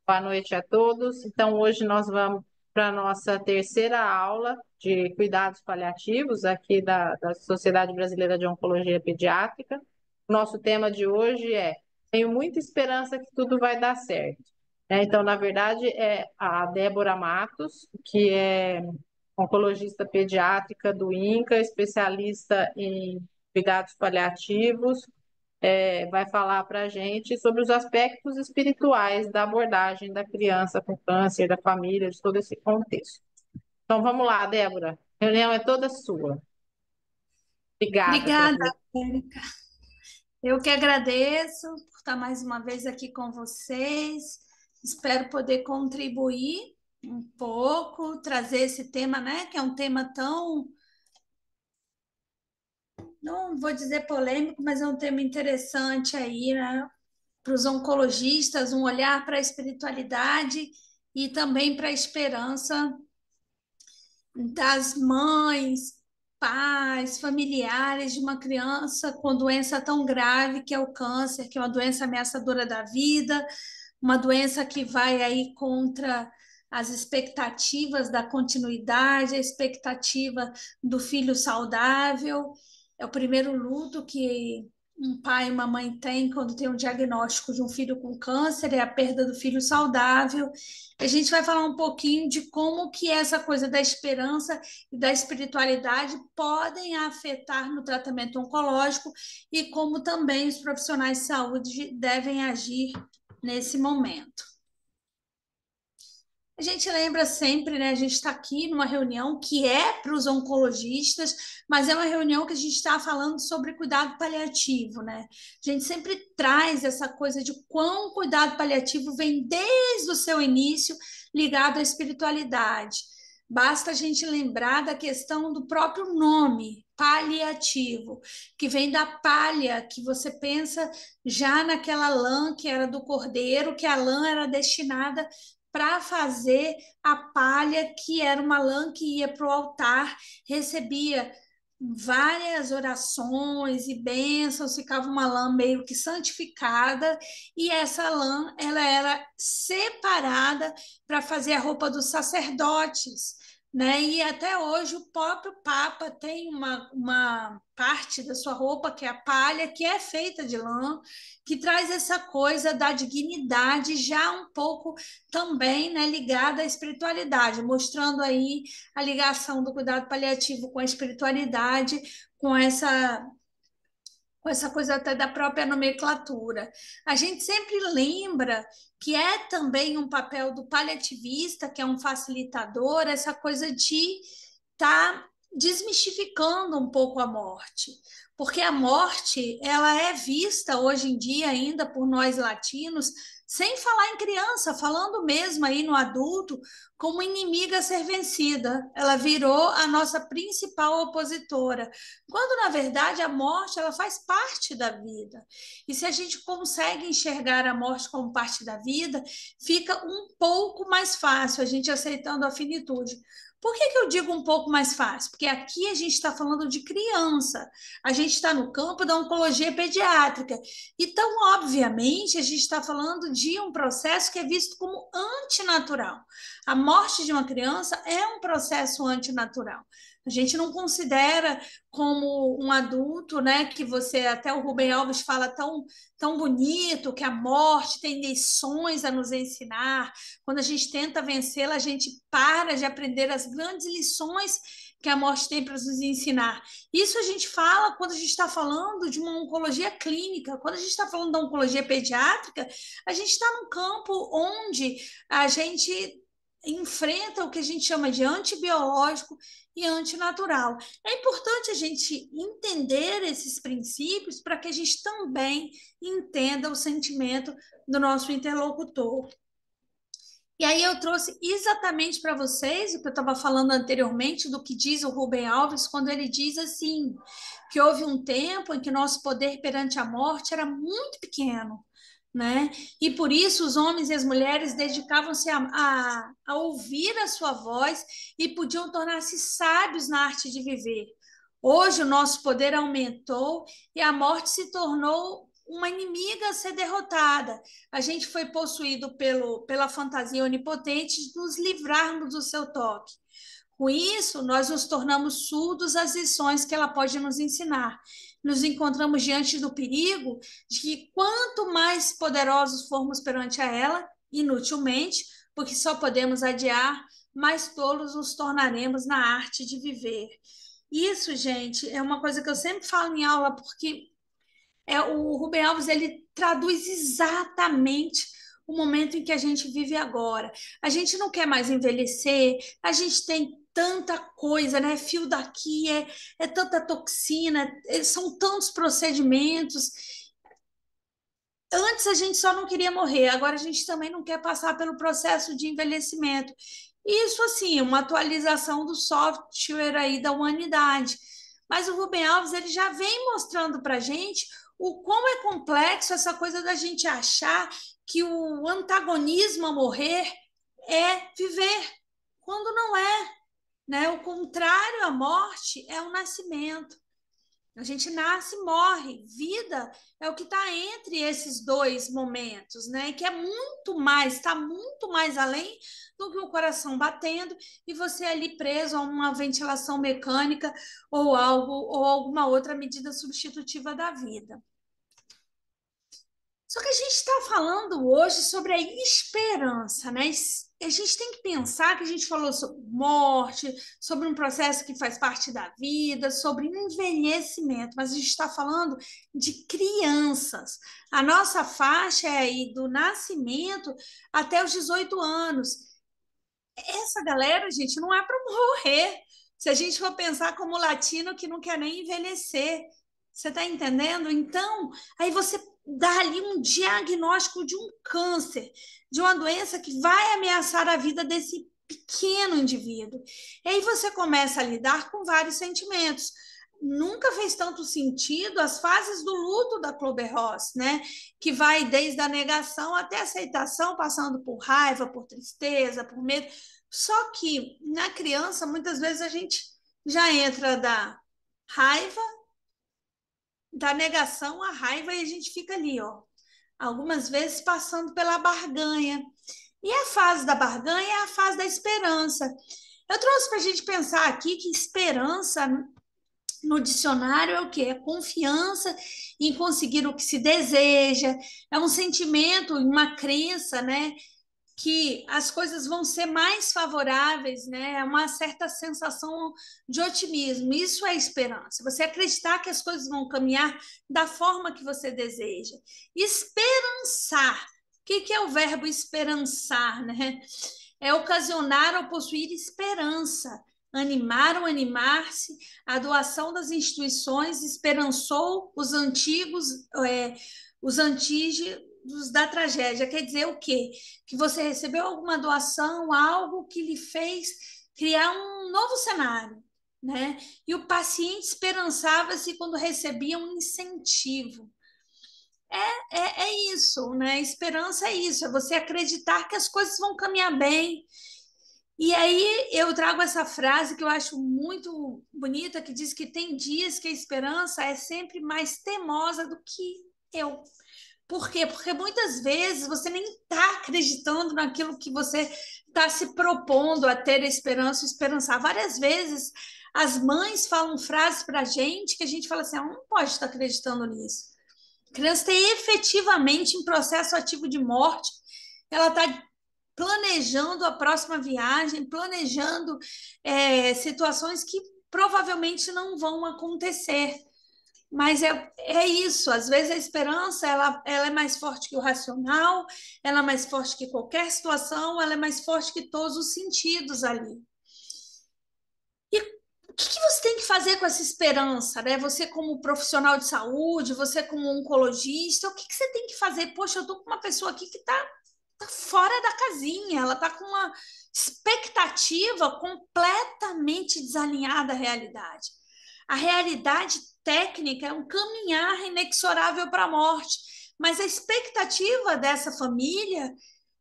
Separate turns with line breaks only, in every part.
Boa noite a todos. Então, hoje nós vamos para a nossa terceira aula de cuidados paliativos aqui da Sociedade Brasileira de Oncologia Pediátrica. Nosso tema de hoje é: tenho muita esperança que tudo vai dar certo. Então, na verdade, é a Débora Matos, que é oncologista pediátrica do INCA, especialista em cuidados paliativos, vai falar para a gente sobre os aspectos espirituais da abordagem da criança com câncer, da família, de todo esse contexto. Então vamos lá, Débora. A reunião é toda sua. Obrigada pela
Obrigada,
presença.
Érica. Eu que agradeço por estar mais uma vez aqui com vocês. Espero poder contribuir um pouco, trazer esse tema, né, que é um tema tão, não vou dizer polêmico, mas é um tema interessante aí, né, para os oncologistas, um olhar para a espiritualidade e também para a esperança das mães, pais, familiares de uma criança com doença tão grave que é o câncer, que é uma doença ameaçadora da vida, uma doença que vai aí contra as expectativas da continuidade, a expectativa do filho saudável. É o primeiro luto que um pai e uma mãe têm quando tem um diagnóstico de um filho com câncer, é a perda do filho saudável. A gente vai falar um pouquinho de como que essa coisa da esperança e da espiritualidade podem afetar no tratamento oncológico e como também os profissionais de saúde devem agir nesse momento. A gente lembra sempre, né? A gente está aqui numa reunião que é para os oncologistas, mas é uma reunião que a gente está falando sobre cuidado paliativo, né? A gente sempre traz essa coisa de quão cuidado paliativo vem desde o seu início ligado à espiritualidade. Basta a gente lembrar da questão do próprio nome, paliativo, que vem da palha, que você pensa já naquela lã que era do cordeiro, que a lã era destinada para fazer a palha, que era uma lã que ia para o altar, recebia várias orações e bênçãos, ficava uma lã meio que santificada, e essa lã ela era separada para fazer a roupa dos sacerdotes, né? E até hoje o próprio Papa tem uma parte da sua roupa que é a palha, que é feita de lã, que traz essa coisa da dignidade já um pouco também, né, ligada à espiritualidade, mostrando aí a ligação do cuidado paliativo com a espiritualidade, com essa coisa até da própria nomenclatura. A gente sempre lembra que é também um papel do paliativista, que é um facilitador, essa coisa de estar desmistificando um pouco a morte. Porque a morte, ela é vista hoje em dia ainda por nós latinos, sem falar em criança, falando mesmo aí no adulto, como inimiga a ser vencida. Ela virou a nossa principal opositora, quando na verdade a morte ela faz parte da vida. E se a gente consegue enxergar a morte como parte da vida, fica um pouco mais fácil a gente aceitando a finitude. Por que que eu digo um pouco mais fácil? Porque aqui a gente está falando de criança, a gente está no campo da oncologia pediátrica. Então, obviamente, a gente está falando de um processo que é visto como antinatural. A morte de uma criança é um processo antinatural. A gente não considera como um adulto, né, que você, até o Rubem Alves fala tão bonito, que a morte tem lições a nos ensinar. Quando a gente tenta vencê-la, a gente para de aprender as grandes lições que a morte tem para nos ensinar. Isso a gente fala quando a gente está falando de uma oncologia clínica. Quando a gente está falando da oncologia pediátrica, a gente está num campo onde a gente enfrenta o que a gente chama de antibiológico e antinatural. É importante a gente entender esses princípios para que a gente também entenda o sentimento do nosso interlocutor. E aí eu trouxe exatamente para vocês o que eu estava falando anteriormente do que diz o Rubem Alves quando ele diz assim, que houve um tempo em que nosso poder perante a morte era muito pequeno, né? E por isso os homens e as mulheres dedicavam-se a ouvir a sua voz e podiam tornar-se sábios na arte de viver. Hoje o nosso poder aumentou e a morte se tornou uma inimiga a ser derrotada. A gente foi possuído pela fantasia onipotente de nos livrarmos do seu toque. Com isso, nós nos tornamos surdos às lições que ela pode nos ensinar. Nos encontramos diante do perigo de que quanto mais poderosos formos perante a ela, inutilmente, porque só podemos adiar, mais tolos nos tornaremos na arte de viver. Isso, gente, é uma coisa que eu sempre falo em aula, porque o Rubem Alves ele traduz exatamente o momento em que a gente vive agora. A gente não quer mais envelhecer, a gente tem tanta coisa, né? Fio daqui, é tanta toxina, são tantos procedimentos. Antes a gente só não queria morrer, agora a gente também não quer passar pelo processo de envelhecimento. Isso, assim, uma atualização do software aí da humanidade. Mas o Rubem Alves ele já vem mostrando para a gente o quão é complexo essa coisa da gente achar que o antagonismo a morrer é viver, quando não é, né? O contrário à morte é o nascimento. A gente nasce e morre. Vida é o que está entre esses dois momentos, né? Que é muito mais, está muito mais além do que o coração batendo e você ali preso a uma ventilação mecânica ou algo ou alguma outra medida substitutiva da vida. Só que a gente está falando hoje sobre a esperança, né? A gente tem que pensar que a gente falou sobre morte, sobre um processo que faz parte da vida, sobre envelhecimento, mas a gente está falando de crianças. A nossa faixa é aí do nascimento até os 18 anos. Essa galera, gente, não é para morrer. Se a gente for pensar como latino que não quer nem envelhecer, você está entendendo? Então, aí você dá ali um diagnóstico de um câncer, de uma doença que vai ameaçar a vida desse pequeno indivíduo. E aí você começa a lidar com vários sentimentos. Nunca fez tanto sentido as fases do luto da Kübler-Ross, né? Que vai desde a negação até a aceitação, passando por raiva, por tristeza, por medo. Só que na criança, muitas vezes a gente já entra da raiva, da negação à raiva e a gente fica ali, ó, algumas vezes passando pela barganha. E a fase da barganha é a fase da esperança. Eu trouxe para a gente pensar aqui que esperança no dicionário é o quê? É confiança em conseguir o que se deseja, é um sentimento, uma crença, né? Que as coisas vão ser mais favoráveis, né? É uma certa sensação de otimismo. Isso é esperança. Você acreditar que as coisas vão caminhar da forma que você deseja. Esperançar. O que é o verbo esperançar, né? É ocasionar ou possuir esperança. Animar ou animar-se, a doação das instituições esperançou os antígenos da tragédia. Quer dizer o quê? Que você recebeu alguma doação, algo que lhe fez criar um novo cenário, né? E o paciente esperançava-se quando recebia um incentivo. É isso, né? Esperança é isso, é você acreditar que as coisas vão caminhar bem. E aí eu trago essa frase que eu acho muito bonita, que diz que tem dias que a esperança é sempre mais teimosa do que eu. Por quê? Porque muitas vezes você nem está acreditando naquilo que você está se propondo a ter esperança, esperançar. Várias vezes as mães falam frases para a gente fala assim, ela não pode estar acreditando nisso. A criança está efetivamente em processo ativo de morte, ela está planejando a próxima viagem, planejando situações que provavelmente não vão acontecer. Mas é isso, às vezes a esperança ela é mais forte que o racional, ela é mais forte que qualquer situação, ela é mais forte que todos os sentidos ali. E o que você tem que fazer com essa esperança, né? Você como profissional de saúde, você como oncologista, o que você tem que fazer? Poxa, eu estou com uma pessoa aqui que está fora da casinha, ela está com uma expectativa completamente desalinhada à realidade. A realidade técnica é um caminhar inexorável para a morte, mas a expectativa dessa família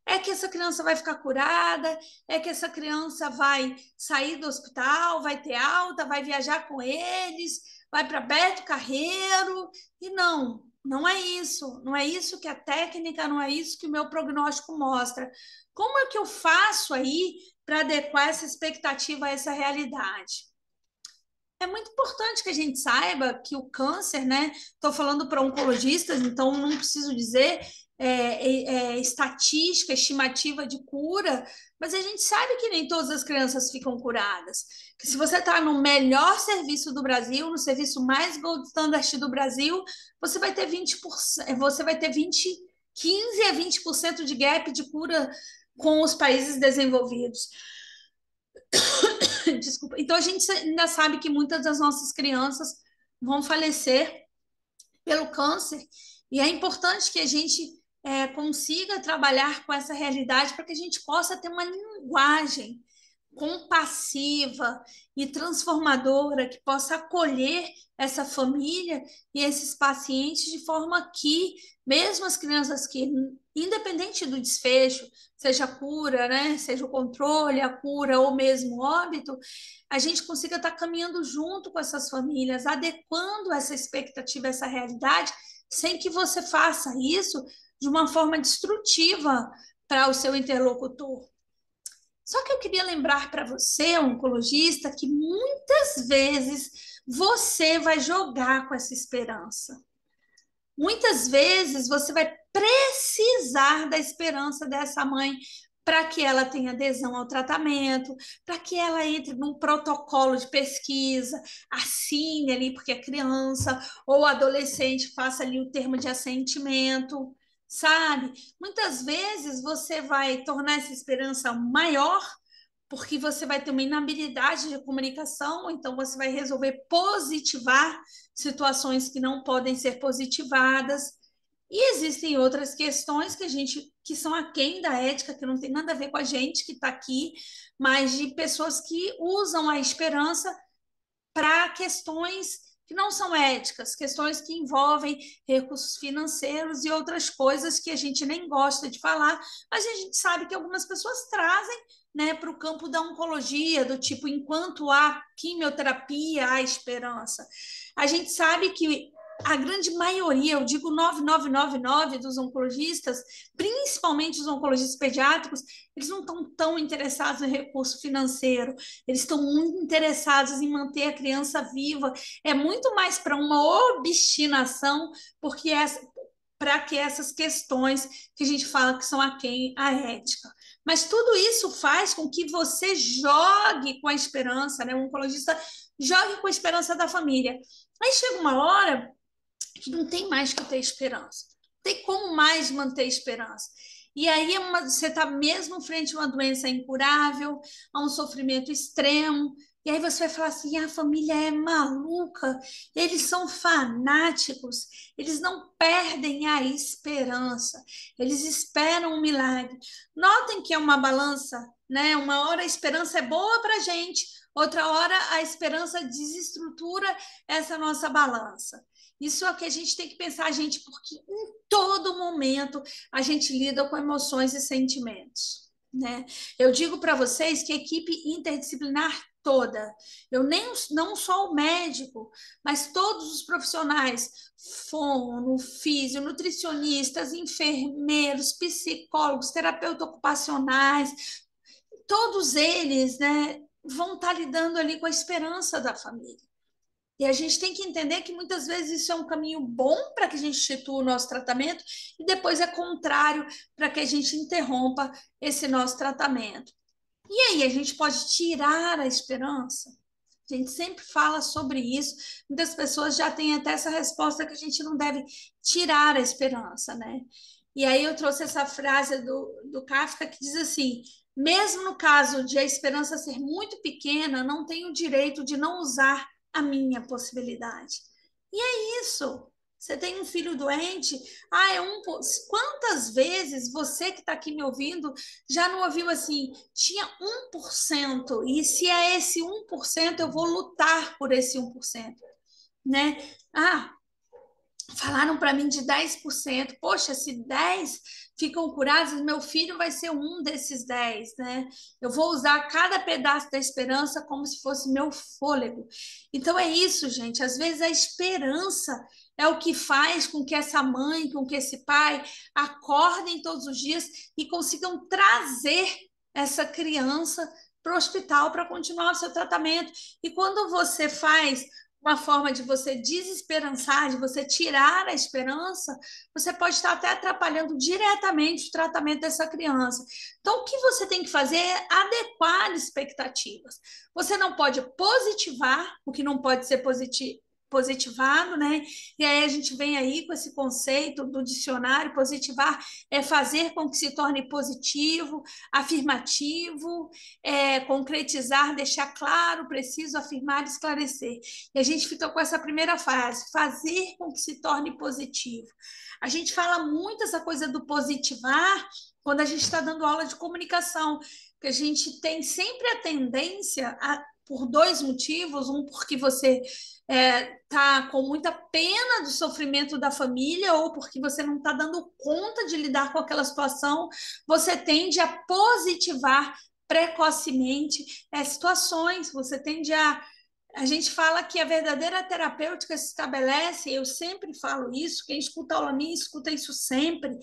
é que essa criança vai ficar curada, é que essa criança vai sair do hospital, vai ter alta, vai viajar com eles, vai para Beto Carreiro, e não, Não é isso, não é isso que a técnica, não é isso que o meu prognóstico mostra. Como é que eu faço aí para adequar essa expectativa a essa realidade? É muito importante que a gente saiba que o câncer, né? Estou falando para oncologistas, então não preciso dizer estatística, estimativa de cura, mas a gente sabe que nem todas as crianças ficam curadas. Que se você está no melhor serviço do Brasil, no serviço mais gold standard do Brasil, você vai ter 20%, você vai ter 15 a 20% de gap de cura com os países desenvolvidos. Desculpa. Então a gente ainda sabe que muitas das nossas crianças vão falecer pelo câncer e é importante que a gente consiga trabalhar com essa realidade para que a gente possa ter uma linguagem compassiva e transformadora que possa acolher essa família e esses pacientes de forma que, mesmo as crianças que, independente do desfecho, seja a cura, né, seja o controle, a cura ou mesmo o óbito, a gente consiga estar caminhando junto com essas famílias, adequando essa expectativa, essa realidade, sem que você faça isso de uma forma destrutiva para o seu interlocutor. Só que eu queria lembrar para você, oncologista, que muitas vezes você vai jogar com essa esperança. Muitas vezes você vai precisar da esperança dessa mãe para que ela tenha adesão ao tratamento, para que ela entre num protocolo de pesquisa, assine ali, porque é criança ou adolescente, faça ali o termo de assentimento, sabe? Muitas vezes você vai tornar essa esperança maior porque você vai ter uma inabilidade de comunicação, então você vai resolver positivar situações que não podem ser positivadas. E existem outras questões que são aquém da ética, que não tem nada a ver com a gente que está aqui, mas de pessoas que usam a esperança para questões que não são éticas, questões que envolvem recursos financeiros e outras coisas que a gente nem gosta de falar, mas a gente sabe que algumas pessoas trazem, né, para o campo da oncologia, do tipo, enquanto há quimioterapia, há esperança. A gente sabe que a grande maioria, eu digo 9999 dos oncologistas, principalmente os oncologistas pediátricos, eles não estão tão interessados em recurso financeiro, eles estão muito interessados em manter a criança viva. É muito mais para uma obstinação, porque para que essas questões que a gente fala que são aquém a ética. Mas tudo isso faz com que você jogue com a esperança, né? O oncologista jogue com a esperança da família. Aí chega uma hora que não tem mais que ter esperança. Não tem como mais manter esperança. E aí você está mesmo frente a uma doença incurável, a um sofrimento extremo, e aí você vai falar assim: a família é maluca, eles são fanáticos, eles não perdem a esperança, eles esperam um milagre. Notem que é uma balança, né? Uma hora a esperança é boa para a gente, outra hora a esperança desestrutura essa nossa balança. Isso é o que a gente tem que pensar, gente, porque em todo momento a gente lida com emoções e sentimentos, né? Eu digo para vocês que a equipe interdisciplinar toda, eu nem não só o médico, mas todos os profissionais, fono, físio, nutricionistas, enfermeiros, psicólogos, terapeutas ocupacionais, todos eles, né, vão estar lidando ali com a esperança da família. E a gente tem que entender que muitas vezes isso é um caminho bom para que a gente institua o nosso tratamento e depois é contrário para que a gente interrompa esse nosso tratamento. E aí, a gente pode tirar a esperança? A gente sempre fala sobre isso. Muitas pessoas já têm até essa resposta que a gente não deve tirar a esperança, né? E aí eu trouxe essa frase do Kafka que diz assim: mesmo no caso de a esperança ser muito pequena, não tenho o direito de não usar a minha possibilidade. E é isso. Você tem um filho doente, quantas vezes você que está aqui me ouvindo já não ouviu assim, tinha 1%, e se é esse 1%, eu vou lutar por esse 1%, né? Falaram para mim de 10%. Poxa, se 10 ficam curados, meu filho vai ser um desses 10, né? Eu vou usar cada pedaço da esperança como se fosse meu fôlego. Então é isso, gente. Às vezes a esperança é o que faz com que essa mãe, com que esse pai acordem todos os dias e consigam trazer essa criança para o hospital para continuar o seu tratamento. E quando você faz uma forma de você desesperançar, de você tirar a esperança, você pode estar até atrapalhando diretamente o tratamento dessa criança. Então, o que você tem que fazer é adequar expectativas. Você não pode positivar o que não pode ser positivado, né? E aí a gente vem aí com esse conceito do dicionário. Positivar é fazer com que se torne positivo, afirmativo, concretizar, deixar claro, preciso, afirmar, esclarecer. E a gente fica com essa primeira frase, fazer com que se torne positivo. A gente fala muito essa coisa do positivar quando a gente está dando aula de comunicação, porque a gente tem sempre a tendência, por dois motivos, um porque você está com muita pena do sofrimento da família, ou porque você não está dando conta de lidar com aquela situação, você tende a positivar precocemente situações, você tende a gente fala que a verdadeira terapêutica se estabelece, eu sempre falo isso, quem escuta aula minha escuta isso sempre,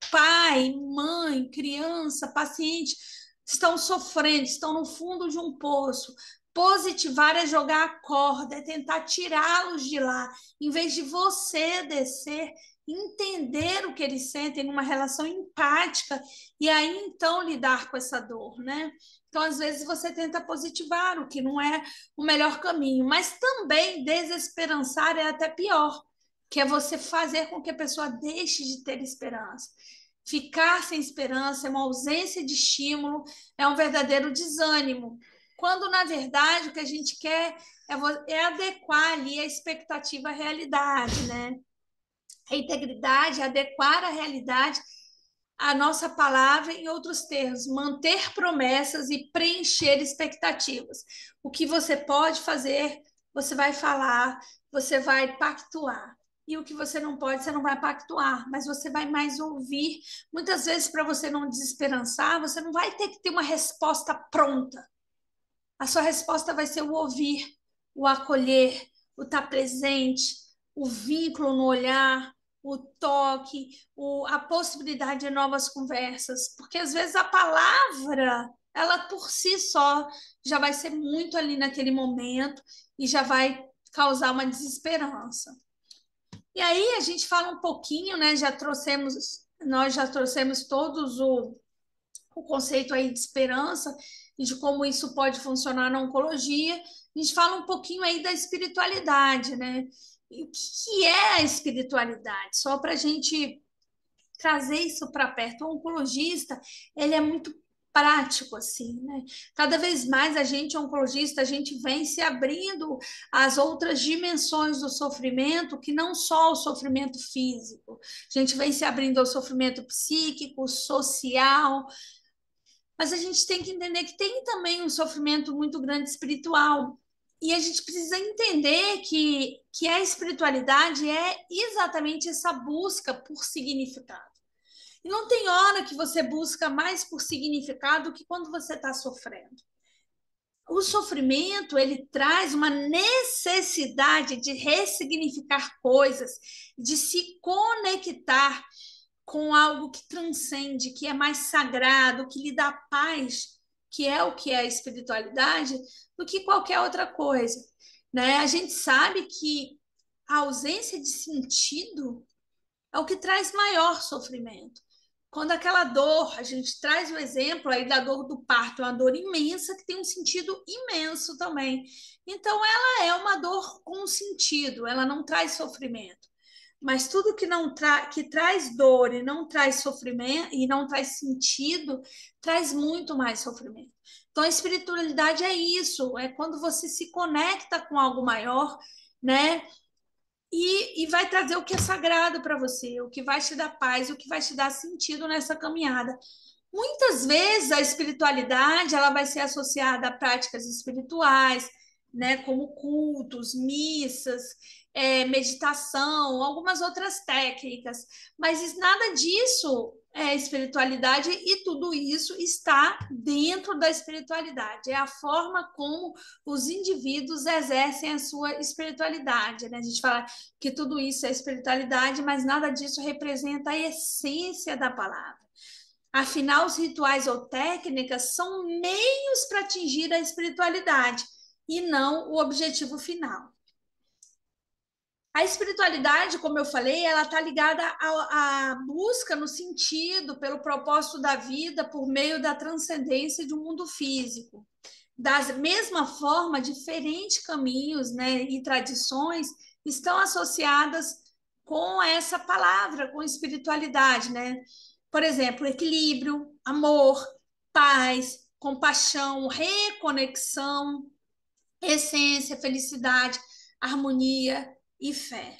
pai, mãe, criança, paciente, estão sofrendo, estão no fundo de um poço. Positivar é jogar a corda, é tentar tirá-los de lá, em vez de você descer, entender o que eles sentem numa relação empática e aí então lidar com essa dor, né? Então, às vezes, você tenta positivar, o que não é o melhor caminho, mas também desesperançar é até pior, que é você fazer com que a pessoa deixe de ter esperança. Ficar sem esperança é uma ausência de estímulo, é um verdadeiro desânimo. Quando, na verdade, o que a gente quer é adequar ali a expectativa à realidade, né? A integridade, adequar a realidade à nossa palavra, em outros termos, manter promessas e preencher expectativas. O que você pode fazer, você vai falar, você vai pactuar. E o que você não pode, você não vai pactuar, mas você vai mais ouvir. Muitas vezes, para você não desesperançar, você não vai ter que ter uma resposta pronta. A sua resposta vai ser o ouvir, o acolher, o estar presente, o vínculo no olhar, o toque, a possibilidade de novas conversas. Porque às vezes a palavra, ela por si só, já vai ser muito ali naquele momento e já vai causar uma desesperança. E aí a gente fala um pouquinho, né? Nós já trouxemos todos o conceito aí de esperança e de como isso pode funcionar na oncologia. A gente fala um pouquinho aí da espiritualidade, né? E o que é a espiritualidade? Só para a gente trazer isso para perto. O oncologista, ele é muito prático, assim, né? Cada vez mais a gente, oncologista, a gente vem se abrindo às outras dimensões do sofrimento, que não só o sofrimento físico. A gente vem se abrindo ao sofrimento psíquico, social, mas a gente tem que entender que tem também um sofrimento muito grande espiritual. E a gente precisa entender que a espiritualidade é exatamente essa busca por significado. E não tem hora que você busca mais por significado que quando você está sofrendo. O sofrimento, ele traz uma necessidade de ressignificar coisas, de se conectar com algo que transcende, que é mais sagrado, que lhe dá paz, que é o que é a espiritualidade, do que qualquer outra coisa, né? A gente sabe que a ausência de sentido é o que traz maior sofrimento. Quando aquela dor, a gente traz o exemplo aí da dor do parto, é uma dor imensa que tem um sentido imenso também. Então, ela é uma dor com sentido, ela não traz sofrimento. Mas tudo que traz dor e não traz sofrimento e não traz sentido, traz muito mais sofrimento. Então, a espiritualidade é isso, é quando você se conecta com algo maior, né? E vai trazer o que é sagrado para você, o que vai te dar paz, o que vai te dar sentido nessa caminhada. Muitas vezes a espiritualidade ela vai ser associada a práticas espirituais, né, como cultos, missas, meditação, algumas outras técnicas, mas nada disso é espiritualidade e tudo isso está dentro da espiritualidade. É a forma como os indivíduos exercem a sua espiritualidade, né? A gente fala que tudo isso é espiritualidade, mas nada disso representa a essência da palavra. Afinal, os rituais ou técnicas são meios para atingir a espiritualidade e não o objetivo final. A espiritualidade, como eu falei, ela está ligada à busca no sentido, pelo propósito da vida, por meio da transcendência de um mundo físico. Da mesma forma, diferentes caminhos, né, e tradições estão associadas com essa palavra, com espiritualidade, né? Por exemplo, equilíbrio, amor, paz, compaixão, reconexão, essência, felicidade, harmonia e fé.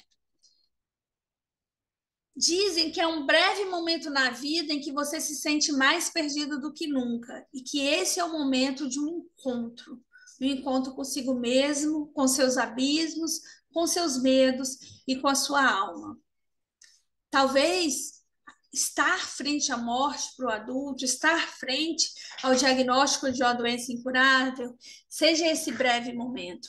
Dizem que é um breve momento na vida em que você se sente mais perdido do que nunca e que esse é o momento de um encontro consigo mesmo, com seus abismos, com seus medos e com a sua alma. Talvez estar frente à morte para o adulto, estar frente ao diagnóstico de uma doença incurável, seja esse breve momento.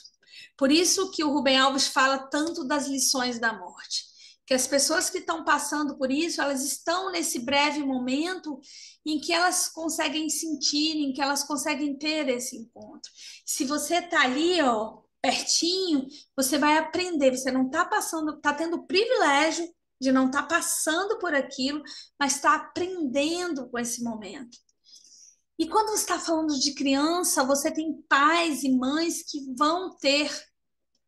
Por isso que o Rubem Alves fala tanto das lições da morte, que as pessoas que estão passando por isso, elas estão nesse breve momento em que elas conseguem sentir, em que elas conseguem ter esse encontro. Se você está ali, ó, pertinho, você vai aprender, você não está passando, está tendo o privilégio de não estar passando por aquilo, mas está aprendendo com esse momento. E quando você está falando de criança, você tem pais e mães que vão ter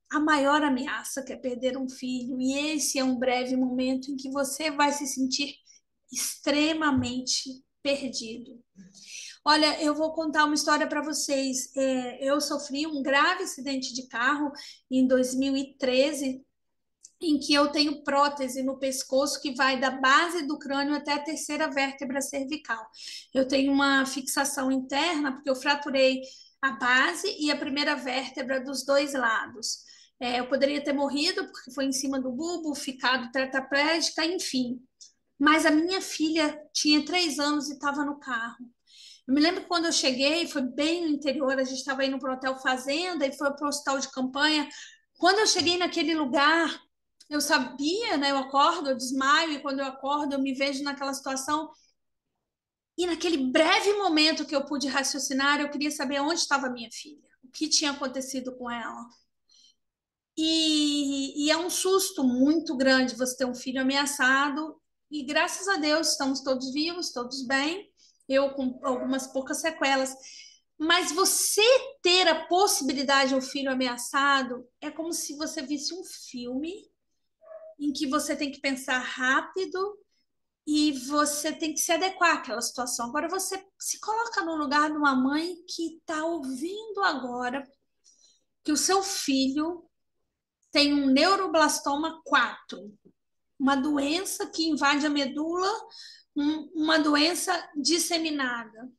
a maior ameaça, que é perder um filho, e esse é um breve momento em que você vai se sentir extremamente perdido. Olha, eu vou contar uma história para vocês. Eu sofri um grave acidente de carro em 2013, em que eu tenho prótese no pescoço que vai da base do crânio até a terceira vértebra cervical. Eu tenho uma fixação interna, porque eu fraturei a base e a primeira vértebra dos dois lados. Eu poderia ter morrido, porque foi em cima do bulbo, ficado tetraplégica, enfim. Mas a minha filha tinha 3 anos e estava no carro. Eu me lembro que quando eu cheguei, foi bem no interior, a gente estava indo para o Hotel Fazenda e foi para o hospital de campanha. Quando eu cheguei naquele lugar, eu sabia, né? Eu acordo, eu desmaio, e quando eu acordo, eu me vejo naquela situação. E naquele breve momento que eu pude raciocinar, eu queria saber onde estava a minha filha, o que tinha acontecido com ela. E é um susto muito grande você ter um filho ameaçado, e graças a Deus estamos todos vivos, todos bem, eu com algumas poucas sequelas. Mas você ter a possibilidade de um filho ameaçado é como se você visse um filme em que você tem que pensar rápido e você tem que se adequar àquela situação. Agora você se coloca no lugar de uma mãe que está ouvindo agora que o seu filho tem um neuroblastoma 4, uma doença que invade a medula, uma doença disseminada.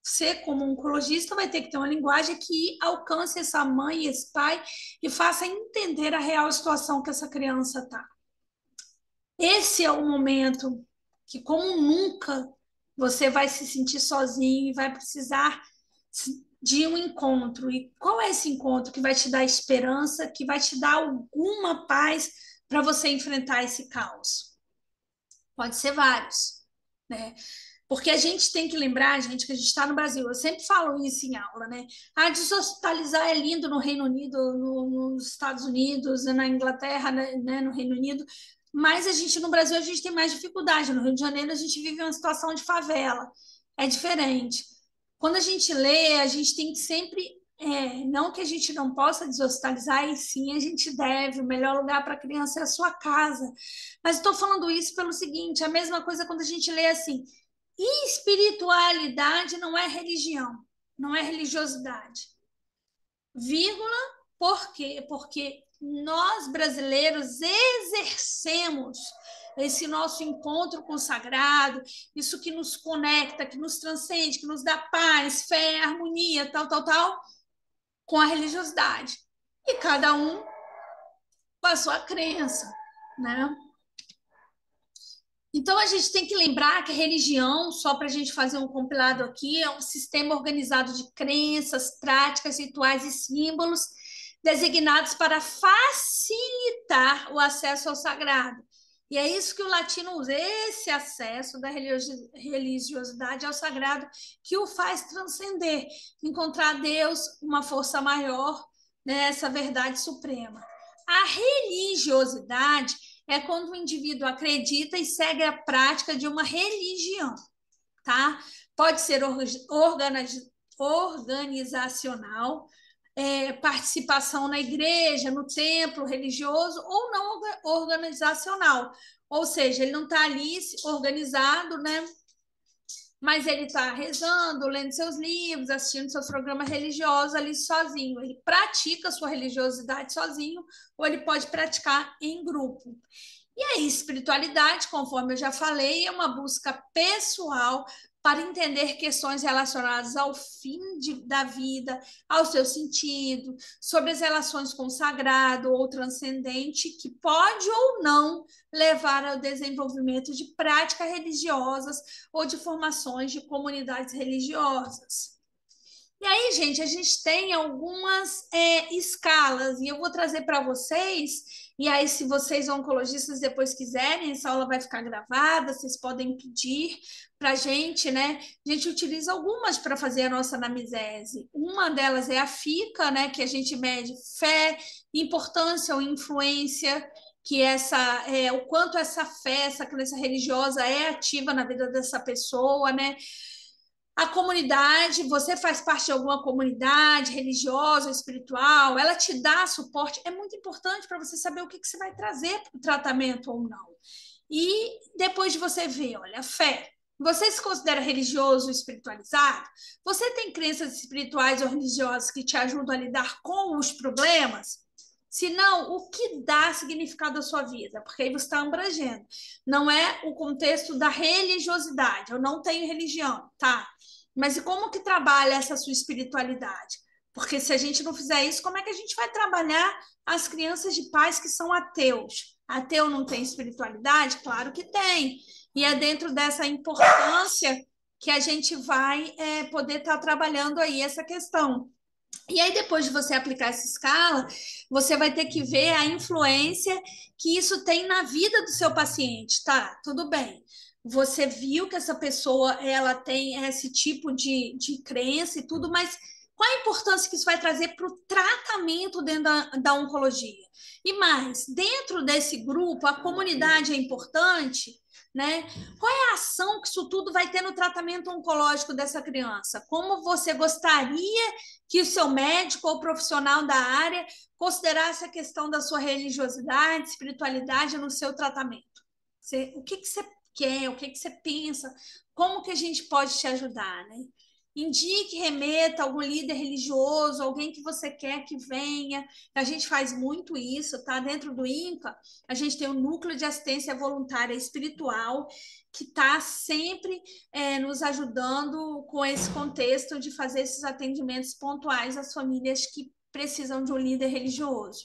Você, como oncologista, vai ter que ter uma linguagem que alcance essa mãe e esse pai e faça entender a real situação que essa criança está. Esse é o momento que, como nunca, você vai se sentir sozinho e vai precisar de um encontro. E qual é esse encontro que vai te dar esperança, que vai te dar alguma paz para você enfrentar esse caos? Pode ser vários, né? Porque a gente tem que lembrar, gente, que a gente está no Brasil. Eu sempre falo isso em aula, né? Deshospitalizar é lindo no Reino Unido, nos Estados Unidos, na Inglaterra, né, no Reino Unido. Mas a gente, no Brasil, a gente tem mais dificuldade. No Rio de Janeiro, a gente vive uma situação de favela. É diferente. Quando a gente lê, a gente tem que sempre... não que a gente não possa deshospitalizar, e sim a gente deve. O melhor lugar para a criança é a sua casa. Mas estou falando isso pelo seguinte, a mesma coisa quando a gente lê assim, espiritualidade não é religião, não é religiosidade. Vírgula, por quê? Porque nós brasileiros exercemos esse nosso encontro com o sagrado, isso que nos conecta, que nos transcende, que nos dá paz, fé, harmonia, tal, com a religiosidade. E cada um com a sua crença, né? Então, a gente tem que lembrar que a religião, só para a gente fazer um compilado aqui, é um sistema organizado de crenças, práticas, rituais e símbolos designados para facilitar o acesso ao sagrado. E é isso que o latino usa, esse acesso da religiosidade ao sagrado que o faz transcender, encontrar Deus, uma força maior, né, essa verdade suprema. A religiosidade é quando o indivíduo acredita e segue a prática de uma religião, tá? Pode ser organizacional, participação na igreja, no templo religioso, ou não organizacional. Ou seja, ele não está ali organizado, né? Mas ele está rezando, lendo seus livros, assistindo seus programas religiosos ali sozinho. Ele pratica sua religiosidade sozinho, ou ele pode praticar em grupo. E a espiritualidade, conforme eu já falei, é uma busca pessoal para entender questões relacionadas ao fim da vida, ao seu sentido, sobre as relações com o sagrado ou transcendente, que pode ou não levar ao desenvolvimento de práticas religiosas ou de formações de comunidades religiosas. E aí, gente, a gente tem algumas escalas, e eu vou trazer para vocês. E aí, se vocês oncologistas depois quiserem, essa aula vai ficar gravada, vocês podem pedir para a gente, né? A gente utiliza algumas para fazer a nossa anamnese. Uma delas é a FICA, né? Que a gente mede fé, importância ou influência, que o quanto essa fé, essa crença religiosa é ativa na vida dessa pessoa, né? A comunidade, você faz parte de alguma comunidade religiosa, espiritual, ela te dá suporte, é muito importante para você saber o que você vai trazer para o tratamento ou não. E depois de você ver, olha, a fé, você se considera religioso ou espiritualizado? Você tem crenças espirituais ou religiosas que te ajudam a lidar com os problemas? Se não, o que dá significado à sua vida? Porque aí você está abrangendo. Não é o contexto da religiosidade. Eu não tenho religião, tá? Mas e como que trabalha essa sua espiritualidade? Porque se a gente não fizer isso, como é que a gente vai trabalhar as crianças de pais que são ateus? Ateu não tem espiritualidade? Claro que tem. E é dentro dessa importância que a gente vai poder estar trabalhando aí essa questão. E aí, depois de você aplicar essa escala, você vai ter que ver a influência que isso tem na vida do seu paciente, tá? Tudo bem. Você viu que essa pessoa ela tem esse tipo de crença e tudo, mas qual a importância que isso vai trazer para o tratamento dentro da oncologia? E mais, dentro desse grupo, a comunidade é importante, né? Qual é a ação que isso tudo vai ter no tratamento oncológico dessa criança? Como você gostaria que o seu médico ou profissional da área considerasse a questão da sua religiosidade, espiritualidade no seu tratamento? O que você quer? O que você pensa? Como que a gente pode te ajudar, né? Indique, remeta algum líder religioso, alguém que você quer que venha. A gente faz muito isso, tá? Dentro do INCA, a gente tem o Núcleo de Assistência Voluntária Espiritual, que está sempre nos ajudando com esse contexto de fazer esses atendimentos pontuais às famílias que precisam de um líder religioso.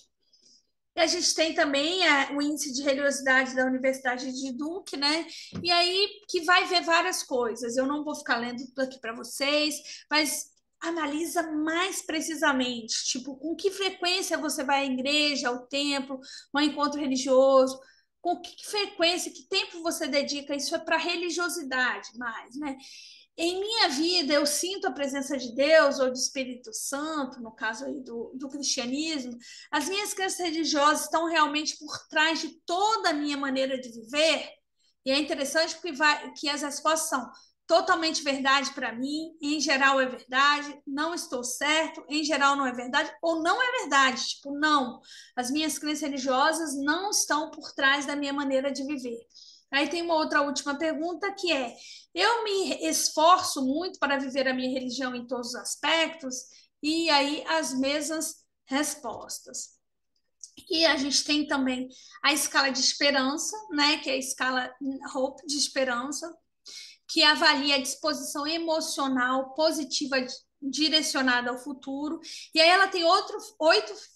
E a gente tem também o índice de religiosidade da Universidade de Duke, né? E aí que vai ver várias coisas. Eu não vou ficar lendo tudo aqui para vocês, mas analisa mais precisamente, tipo, com que frequência você vai à igreja, ao templo, ao encontro religioso, com que frequência, que tempo você dedica, isso é para religiosidade mais, né? Em minha vida, eu sinto a presença de Deus ou do Espírito Santo, no caso aí do cristianismo. As minhas crenças religiosas estão realmente por trás de toda a minha maneira de viver. E é interessante porque que as respostas são totalmente verdade para mim, em geral é verdade, não estou certo, em geral não é verdade, ou não é verdade, tipo, não. As minhas crenças religiosas não estão por trás da minha maneira de viver. Aí tem uma outra última pergunta que é: eu me esforço muito para viver a minha religião em todos os aspectos? E aí as mesmas respostas. E a gente tem também a escala de esperança, né, que é a escala Hope de esperança, que avalia a disposição emocional positiva direcionada ao futuro. E aí ela tem 8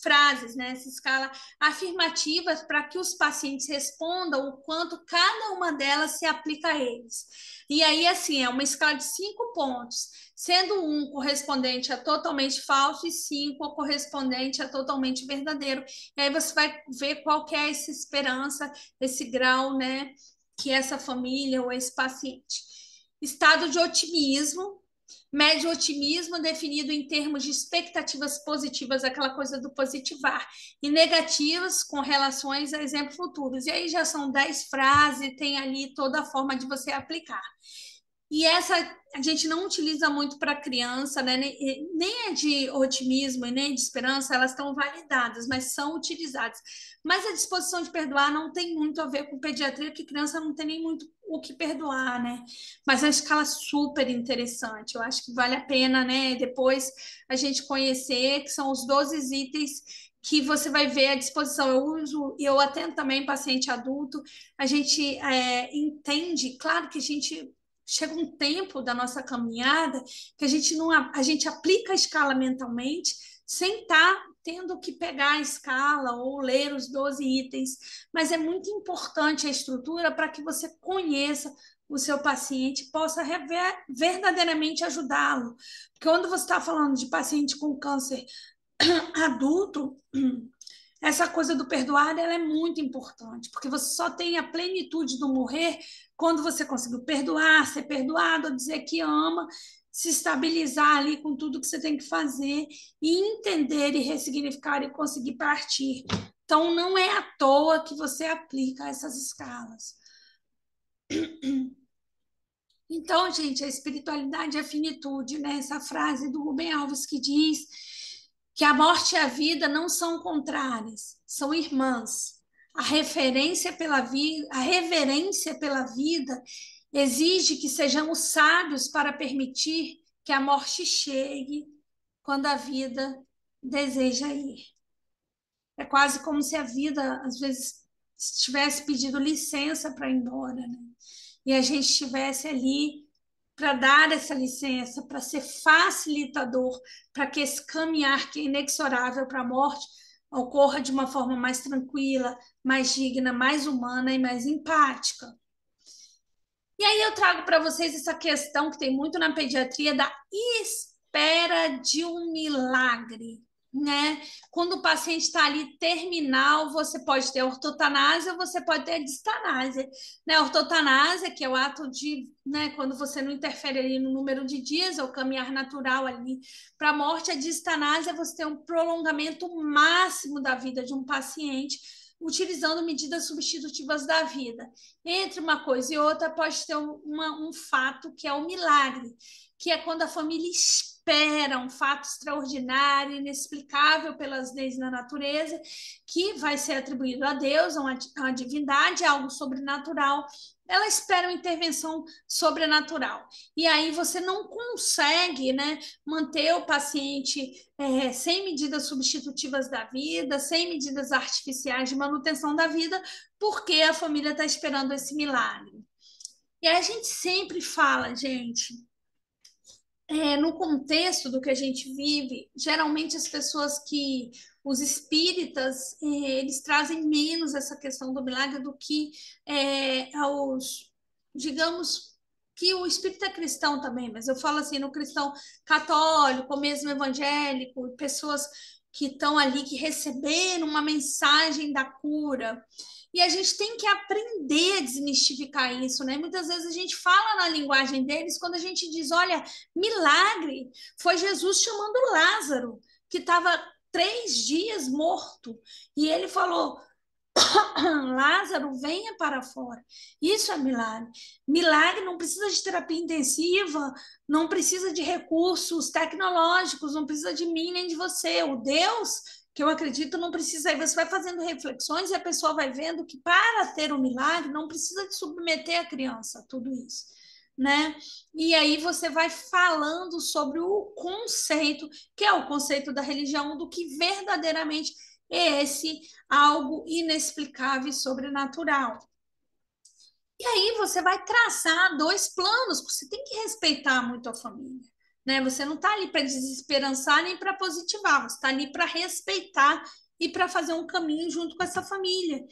frases, né, essa escala afirmativas, para que os pacientes respondam o quanto cada uma delas se aplica a eles. E aí, assim, é uma escala de 5 pontos, sendo 1 correspondente a totalmente falso e 5 correspondente a totalmente verdadeiro. E aí você vai ver qual que é essa esperança, esse grau, né, que essa família ou esse paciente. Estado de otimismo, médio otimismo definido em termos de expectativas positivas, aquela coisa do positivar, e negativas com relações a exemplos futuros. E aí já são 10 frases, tem ali toda a forma de você aplicar. E essa a gente não utiliza muito para criança, né? Nem é de otimismo e nem de esperança, elas estão validadas, mas são utilizadas. Mas a disposição de perdoar não tem muito a ver com pediatria, que criança não tem nem muito o que perdoar, né? Mas é uma escala super interessante. Eu acho que vale a pena, né? Depois a gente conhecer, que são os 12 itens que você vai ver à disposição. Eu uso, e eu atendo também paciente adulto. A gente entende, claro que a gente chega um tempo da nossa caminhada que a gente aplica a escala mentalmente sem estar tendo que pegar a escala ou ler os 12 itens, mas é muito importante a estrutura para que você conheça o seu paciente, possa verdadeiramente ajudá-lo. Porque quando você está falando de paciente com câncer adulto, essa coisa do perdoar ela é muito importante, porque você só tem a plenitude do morrer quando você conseguiu perdoar, ser perdoado, dizer que ama, se estabilizar ali com tudo que você tem que fazer e entender e ressignificar e conseguir partir. Então, não é à toa que você aplica essas escalas. Então, gente, a espiritualidade é a finitude, né? Essa frase do Rubem Alves que diz que a morte e a vida não são contrárias, são irmãs. A reverência pela vida exige que sejamos sábios para permitir que a morte chegue quando a vida deseja ir. É quase como se a vida, às vezes, tivesse pedido licença para ir embora, né? E a gente estivesse ali para dar essa licença, para ser facilitador, para que esse caminhar que é inexorável para a morte ocorra de uma forma mais tranquila, mais digna, mais humana e mais empática. E aí eu trago para vocês essa questão que tem muito na pediatria da espera de um milagre, né? Quando o paciente está ali terminal, você pode ter ortotanásia ou você pode ter distanásia, né? Ortotanásia, que é o ato de, né, quando você não interfere ali no número de dias, é o caminhar natural ali para a morte. A distanásia é você ter um prolongamento máximo da vida de um paciente utilizando medidas substitutivas da vida. Entre uma coisa e outra pode ter um fato que é o milagre, que é quando a família espera um fato extraordinário, inexplicável pelas leis da natureza, que vai ser atribuído a Deus, a uma divindade, algo sobrenatural. Ela espera uma intervenção sobrenatural. E aí você não consegue, né, manter o paciente sem medidas substitutivas da vida, sem medidas artificiais de manutenção da vida, porque a família está esperando esse milagre. E aí a gente sempre fala, gente, no contexto do que a gente vive, geralmente as pessoas que os espíritas eles trazem menos essa questão do milagre do que digamos que o espírito é cristão também, mas eu falo assim no cristão católico, mesmo evangélico, pessoas que estão ali que receberam uma mensagem da cura. E a gente tem que aprender a desmistificar isso, né? Muitas vezes a gente fala na linguagem deles quando a gente diz, olha, milagre, foi Jesus chamando Lázaro, que estava 3 dias morto. E ele falou, Lázaro, venha para fora. Isso é milagre. Milagre não precisa de terapia intensiva, não precisa de recursos tecnológicos, não precisa de mim nem de você. O Deus que eu acredito não precisa. Aí você vai fazendo reflexões e a pessoa vai vendo que para ter o milagre não precisa de submeter a criança a tudo isso, né? E aí você vai falando sobre o conceito, que é o conceito da religião, do que verdadeiramente é esse algo inexplicável e sobrenatural. E aí você vai traçar 2 planos, porque você tem que respeitar muito a família, né? Você não está ali para desesperançar nem para positivar, você está ali para respeitar e para fazer um caminho junto com essa família.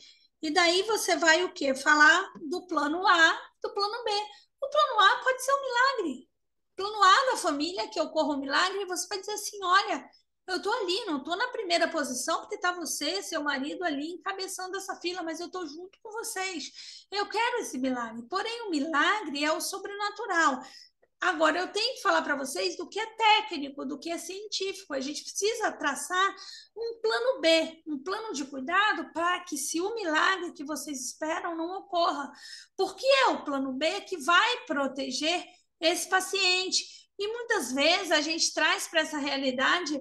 E daí você vai o quê? Falar do plano A, do plano B. O plano A pode ser um milagre. O plano A da família, que ocorra um milagre, e você vai dizer assim, olha, eu estou ali, não estou na primeira posição, porque está você, seu marido ali encabeçando essa fila, mas eu estou junto com vocês. Eu quero esse milagre. Porém, o milagre é o sobrenatural. Agora, eu tenho que falar para vocês do que é técnico, do que é científico. A gente precisa traçar um plano B, um plano de cuidado para que, se o milagre que vocês esperam não ocorra, porque é o plano B que vai proteger esse paciente. E muitas vezes a gente traz para essa realidade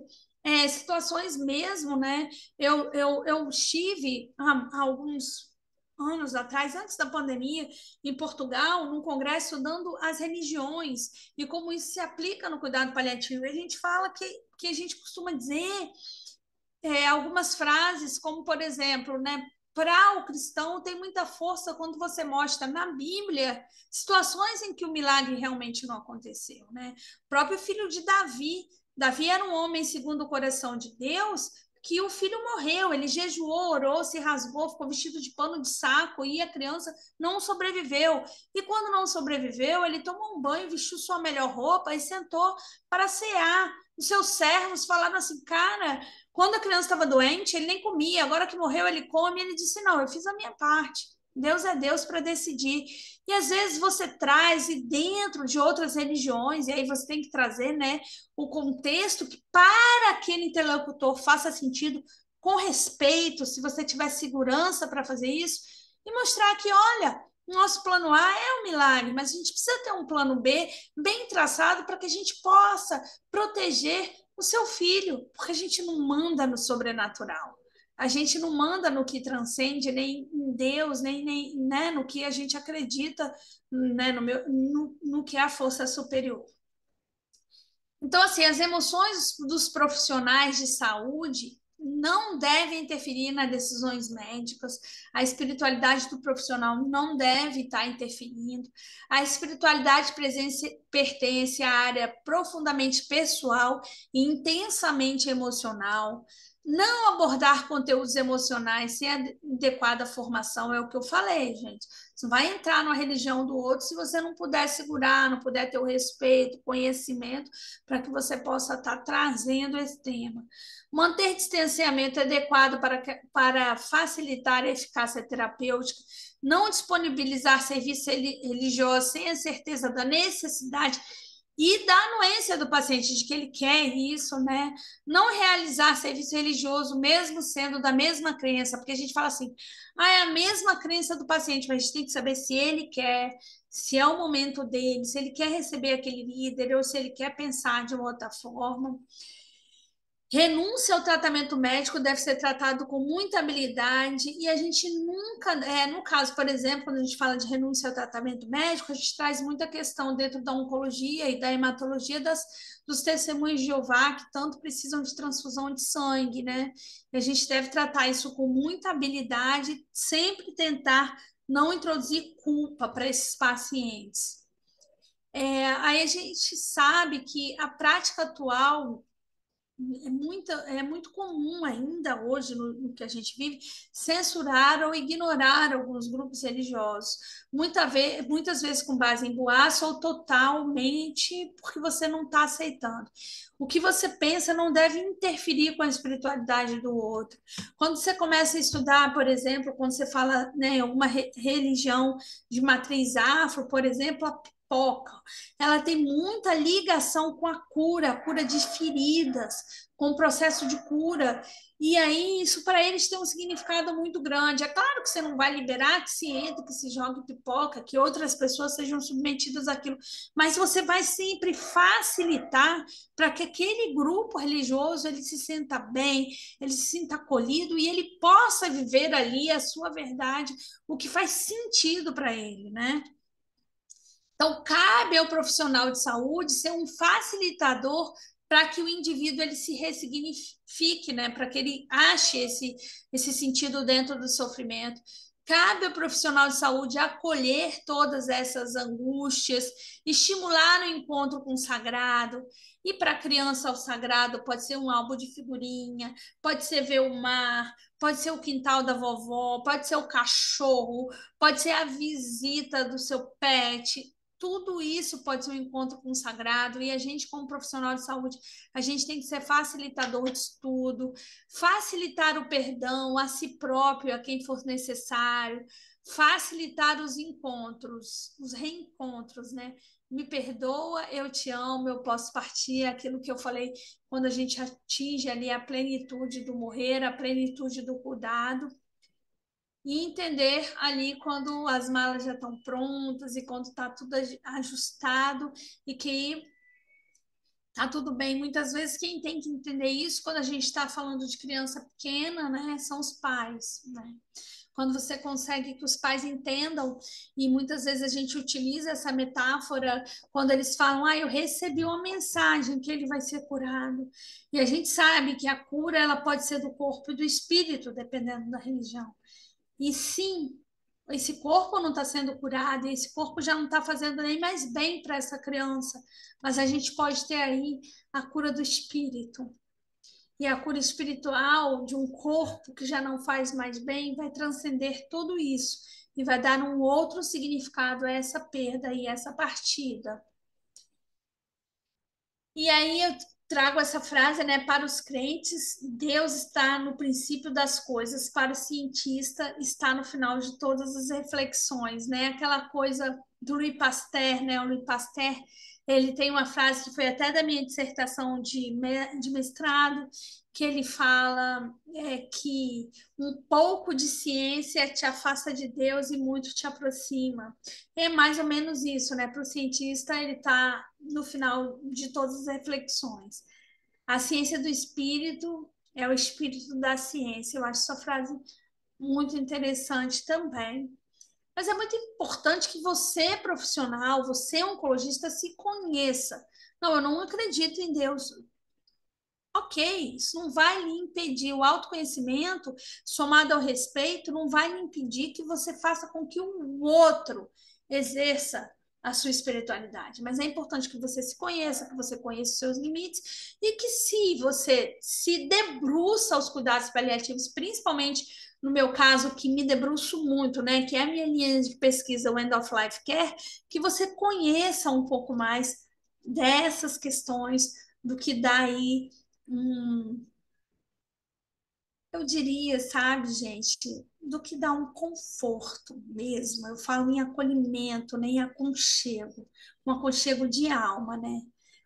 situações mesmo, né? Eu estive há alguns anos atrás, antes da pandemia, em Portugal, num congresso dando as religiões e como isso se aplica no cuidado paliativo. E a gente fala que a gente costuma dizer algumas frases, como, por exemplo, né? Para o cristão, tem muita força quando você mostra na Bíblia situações em que o milagre realmente não aconteceu, né? O próprio filho de Davi. Davi era um homem segundo o coração de Deus, que o filho morreu, ele jejuou, orou, se rasgou, ficou vestido de pano de saco e a criança não sobreviveu. E quando não sobreviveu, ele tomou um banho, vestiu sua melhor roupa e sentou para cear. Os seus servos falaram assim, cara, quando a criança estava doente, ele nem comia, agora que morreu, ele come. Ele disse, não, eu fiz a minha parte. Deus é Deus para decidir. E às vezes você traz e dentro de outras religiões, e aí você tem que trazer, né, o contexto que para aquele interlocutor faça sentido, com respeito, se você tiver segurança para fazer isso, e mostrar que, olha, nosso plano A é um milagre, mas a gente precisa ter um plano B bem traçado para que a gente possa proteger o seu filho, porque a gente não manda no sobrenatural. A gente não manda no que transcende, nem em Deus, nem né, no que a gente acredita, né, no que é a força superior. Então, assim, as emoções dos profissionais de saúde não devem interferir nas decisões médicas, a espiritualidade do profissional não deve estar interferindo, a espiritualidade pertence à área profundamente pessoal e intensamente emocional. Não abordar conteúdos emocionais sem adequada formação é o que eu falei, gente. Você vai entrar numa religião do outro se você não puder segurar, não puder ter o respeito, conhecimento, para que você possa estar trazendo esse tema. Manter distanciamento adequado para facilitar a eficácia terapêutica, não disponibilizar serviço religioso sem a certeza da necessidade e da anuência do paciente, de que ele quer isso, né? Não realizar serviço religioso, mesmo sendo da mesma crença, porque a gente fala assim, é a mesma crença do paciente, mas a gente tem que saber se ele quer, se é o momento dele, se ele quer receber aquele líder ou se ele quer pensar de uma outra forma. Renúncia ao tratamento médico deve ser tratado com muita habilidade e a gente nunca, no caso, por exemplo, quando a gente fala de renúncia ao tratamento médico, a gente traz muita questão dentro da oncologia e da hematologia dos testemunhos de Jeová que tanto precisam de transfusão de sangue, né? E a gente deve tratar isso com muita habilidade, sempre tentar não introduzir culpa para esses pacientes. Aí a gente sabe que a prática atual é muito comum ainda hoje, no que a gente vive, censurar ou ignorar alguns grupos religiosos. Muitas vezes com base em boatos ou totalmente porque você não está aceitando. O que você pensa não deve interferir com a espiritualidade do outro. Quando você começa a estudar, por exemplo, quando você fala, né, uma religião de matriz afro, por exemplo, a pipoca, ela tem muita ligação com a cura de feridas, com o processo de cura. E aí, isso para eles tem um significado muito grande. É claro que você não vai liberar que se entre, que se jogue pipoca, que outras pessoas sejam submetidas àquilo, mas você vai sempre facilitar para que aquele grupo religioso ele se sinta bem, ele se sinta acolhido e ele possa viver ali a sua verdade, o que faz sentido para ele, né? Então, cabe ao profissional de saúde ser um facilitador para que o indivíduo ele se ressignifique, né? Para que ele ache esse sentido dentro do sofrimento. Cabe ao profissional de saúde acolher todas essas angústias, estimular o encontro com o sagrado. E para a criança, o sagrado pode ser um álbum de figurinha, pode ser ver o mar, pode ser o quintal da vovó, pode ser o cachorro, pode ser a visita do seu pet. Tudo isso pode ser um encontro com o sagrado. E a gente, como profissional de saúde, a gente tem que ser facilitador de estudo, facilitar o perdão a si próprio, a quem for necessário, facilitar os encontros, os reencontros, né? Me perdoa, eu te amo, eu posso partir, aquilo que eu falei quando a gente atinge ali a plenitude do morrer, a plenitude do cuidado, e entender ali quando as malas já estão prontas e quando está tudo ajustado e que tá tudo bem. Muitas vezes quem tem que entender isso quando a gente está falando de criança pequena, né, são os pais, né? Quando você consegue que os pais entendam, e muitas vezes a gente utiliza essa metáfora quando eles falam, eu recebi uma mensagem que ele vai ser curado. E a gente sabe que a cura ela pode ser do corpo e do espírito, dependendo da religião. E sim, esse corpo não está sendo curado, e esse corpo já não está fazendo nem mais bem para essa criança, mas a gente pode ter aí a cura do espírito. E a cura espiritual de um corpo que já não faz mais bem vai transcender tudo isso e vai dar um outro significado a essa perda e essa partida. E aí eu trago essa frase, né, para os crentes, Deus está no princípio das coisas, para o cientista está no final de todas as reflexões, né? Aquela coisa do Louis Pasteur, né? O Louis Pasteur, ele tem uma frase que foi até da minha dissertação de mestrado, que ele fala que um pouco de ciência te afasta de Deus e muito te aproxima. É mais ou menos isso, né? Para o cientista, ele está no final de todas as reflexões. A ciência do espírito é o espírito da ciência. Eu acho essa frase muito interessante também. Mas é muito importante que você, profissional, você, oncologista, se conheça. Não, eu não acredito em Deus. Ok, isso não vai lhe impedir. O autoconhecimento, somado ao respeito, não vai lhe impedir que você faça com que o outro exerça a sua espiritualidade. Mas é importante que você se conheça, que você conheça os seus limites e que se você se debruça aos cuidados paliativos, principalmente no meu caso, que me debruço muito, né, que é a minha linha de pesquisa, o End of Life Care, que você conheça um pouco mais dessas questões, do que dá aí eu diria, sabe, gente, do que dá um conforto mesmo. Eu falo em acolhimento, nem aconchego, um aconchego de alma, né?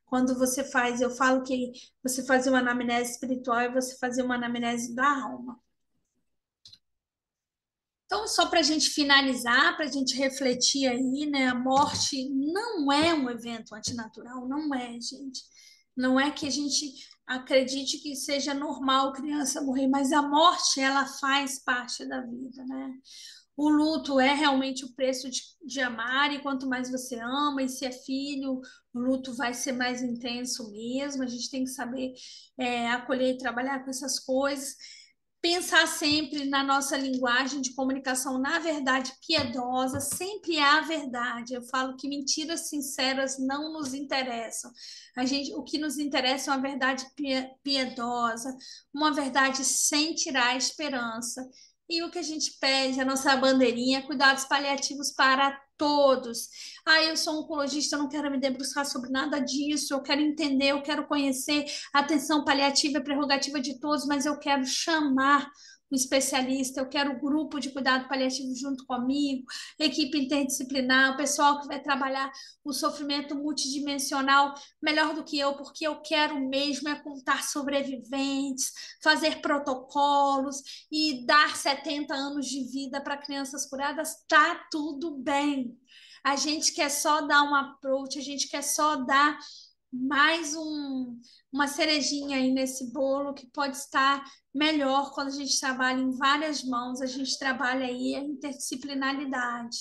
Quando você faz, eu falo que você fazer uma anamnese espiritual é você fazer uma anamnese da alma. Então, só para a gente finalizar, para a gente refletir aí, né? A morte não é um evento antinatural, não é, gente. Não é que a gente acredite que seja normal criança morrer, mas a morte, ela faz parte da vida, né? O luto é realmente o preço de amar, e quanto mais você ama, e se é filho, o luto vai ser mais intenso mesmo. A gente tem que saber acolher e trabalhar com essas coisas. Pensar sempre na nossa linguagem de comunicação, na verdade piedosa, sempre há verdade. Eu falo que mentiras sinceras não nos interessam. O que nos interessa é uma verdade piedosa, uma verdade sem tirar a esperança. E o que a gente pede, a nossa bandeirinha, cuidados paliativos para todos. Eu sou oncologista, eu não quero me debruçar sobre nada disso, eu quero entender, eu quero conhecer. A atenção paliativa é prerrogativa de todos, mas eu quero chamar um especialista, eu quero o grupo de cuidado paliativo junto comigo, equipe interdisciplinar, o pessoal que vai trabalhar o sofrimento multidimensional melhor do que eu, porque eu quero mesmo contar sobreviventes, fazer protocolos e dar 70 anos de vida para crianças curadas. Tá tudo bem. A gente quer só dar um approach, a gente quer só dar mais uma cerejinha aí nesse bolo que pode estar melhor quando a gente trabalha em várias mãos, a gente trabalha aí a interdisciplinaridade.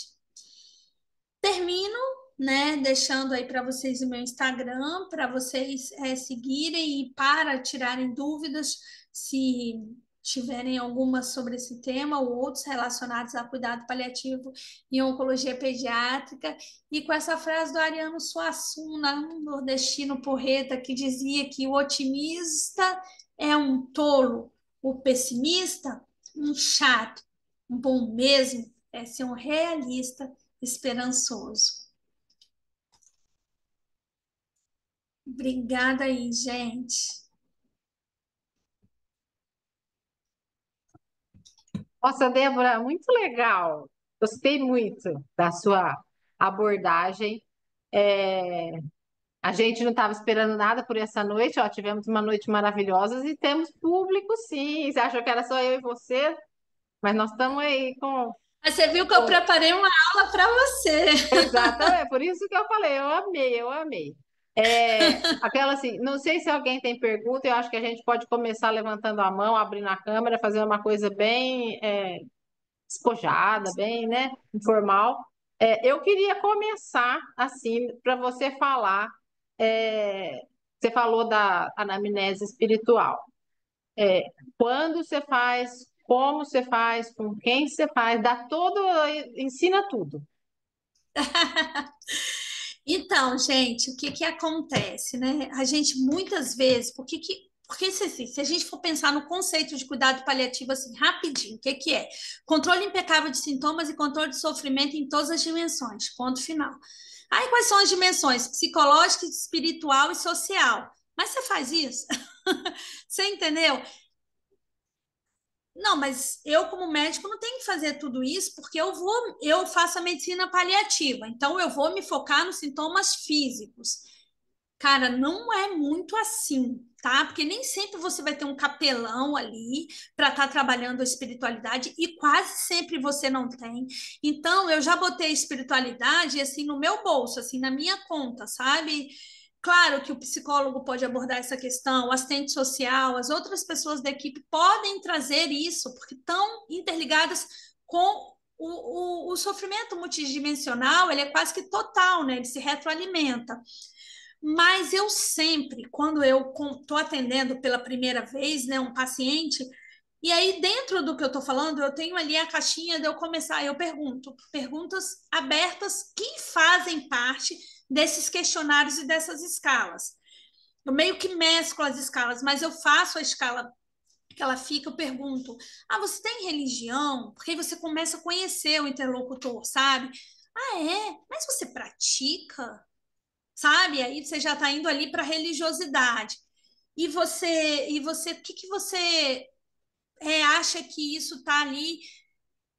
Termino, né, deixando aí para vocês o meu Instagram, para vocês seguirem e para tirarem dúvidas, se tiverem alguma sobre esse tema ou outros relacionados a cuidado paliativo e oncologia pediátrica. E com essa frase do Ariano Suassuna, um nordestino porreta, que dizia que o otimista é um tolo, o pessimista, um chato. Um bom mesmo é ser um realista esperançoso. Obrigada aí, gente.
Nossa, Débora, muito legal. Gostei muito da sua abordagem. É, a gente não estava esperando nada por essa noite, ó, tivemos uma noite maravilhosa e temos público, sim. Você achou que era só eu e você? Mas nós estamos aí com.
Mas você viu que eu preparei uma aula para você.
Exatamente, por isso que eu falei, eu amei, eu amei. Aquela assim, não sei se alguém tem pergunta, eu acho que a gente pode começar levantando a mão, abrindo a câmera, fazer uma coisa bem despojada, bem, né, informal. Eu queria começar assim, para você falar, você falou da anamnese espiritual. É, Quando você faz, como você faz, com quem você faz, dá todo, ensina tudo.
Então, gente, o que que acontece, né? A gente muitas vezes, porque se a gente for pensar no conceito de cuidado paliativo assim, rapidinho, o que que é? Controle impecável de sintomas e controle de sofrimento em todas as dimensões, ponto final. Aí, quais são as dimensões? Psicológica, espiritual e social. Mas você faz isso? Você entendeu? Não, mas eu, como médico, não tenho que fazer tudo isso porque eu faço a medicina paliativa, então eu vou me focar nos sintomas físicos. Cara, não é muito assim, tá? Porque nem sempre você vai ter um capelão ali para estar trabalhando a espiritualidade e quase sempre você não tem. Então, eu já botei a espiritualidade assim no meu bolso, assim na minha conta, sabe? Claro que o psicólogo pode abordar essa questão, o assistente social, as outras pessoas da equipe podem trazer isso, porque estão interligadas com o sofrimento multidimensional, ele é quase que total, né? Ele se retroalimenta. Mas eu sempre, quando eu estou atendendo pela primeira vez, né, um paciente, e aí dentro do que eu estou falando, eu tenho ali a caixinha de eu começar, eu pergunto, perguntas abertas que fazem parte desses questionários e dessas escalas. Eu meio que mesclo as escalas, mas eu faço a escala que ela fica, eu pergunto: ah, você tem religião? Porque aí você começa a conhecer o interlocutor, sabe? Ah, é? Mas você pratica? Sabe? Aí você já está indo ali para religiosidade. O que que você acha que isso está ali,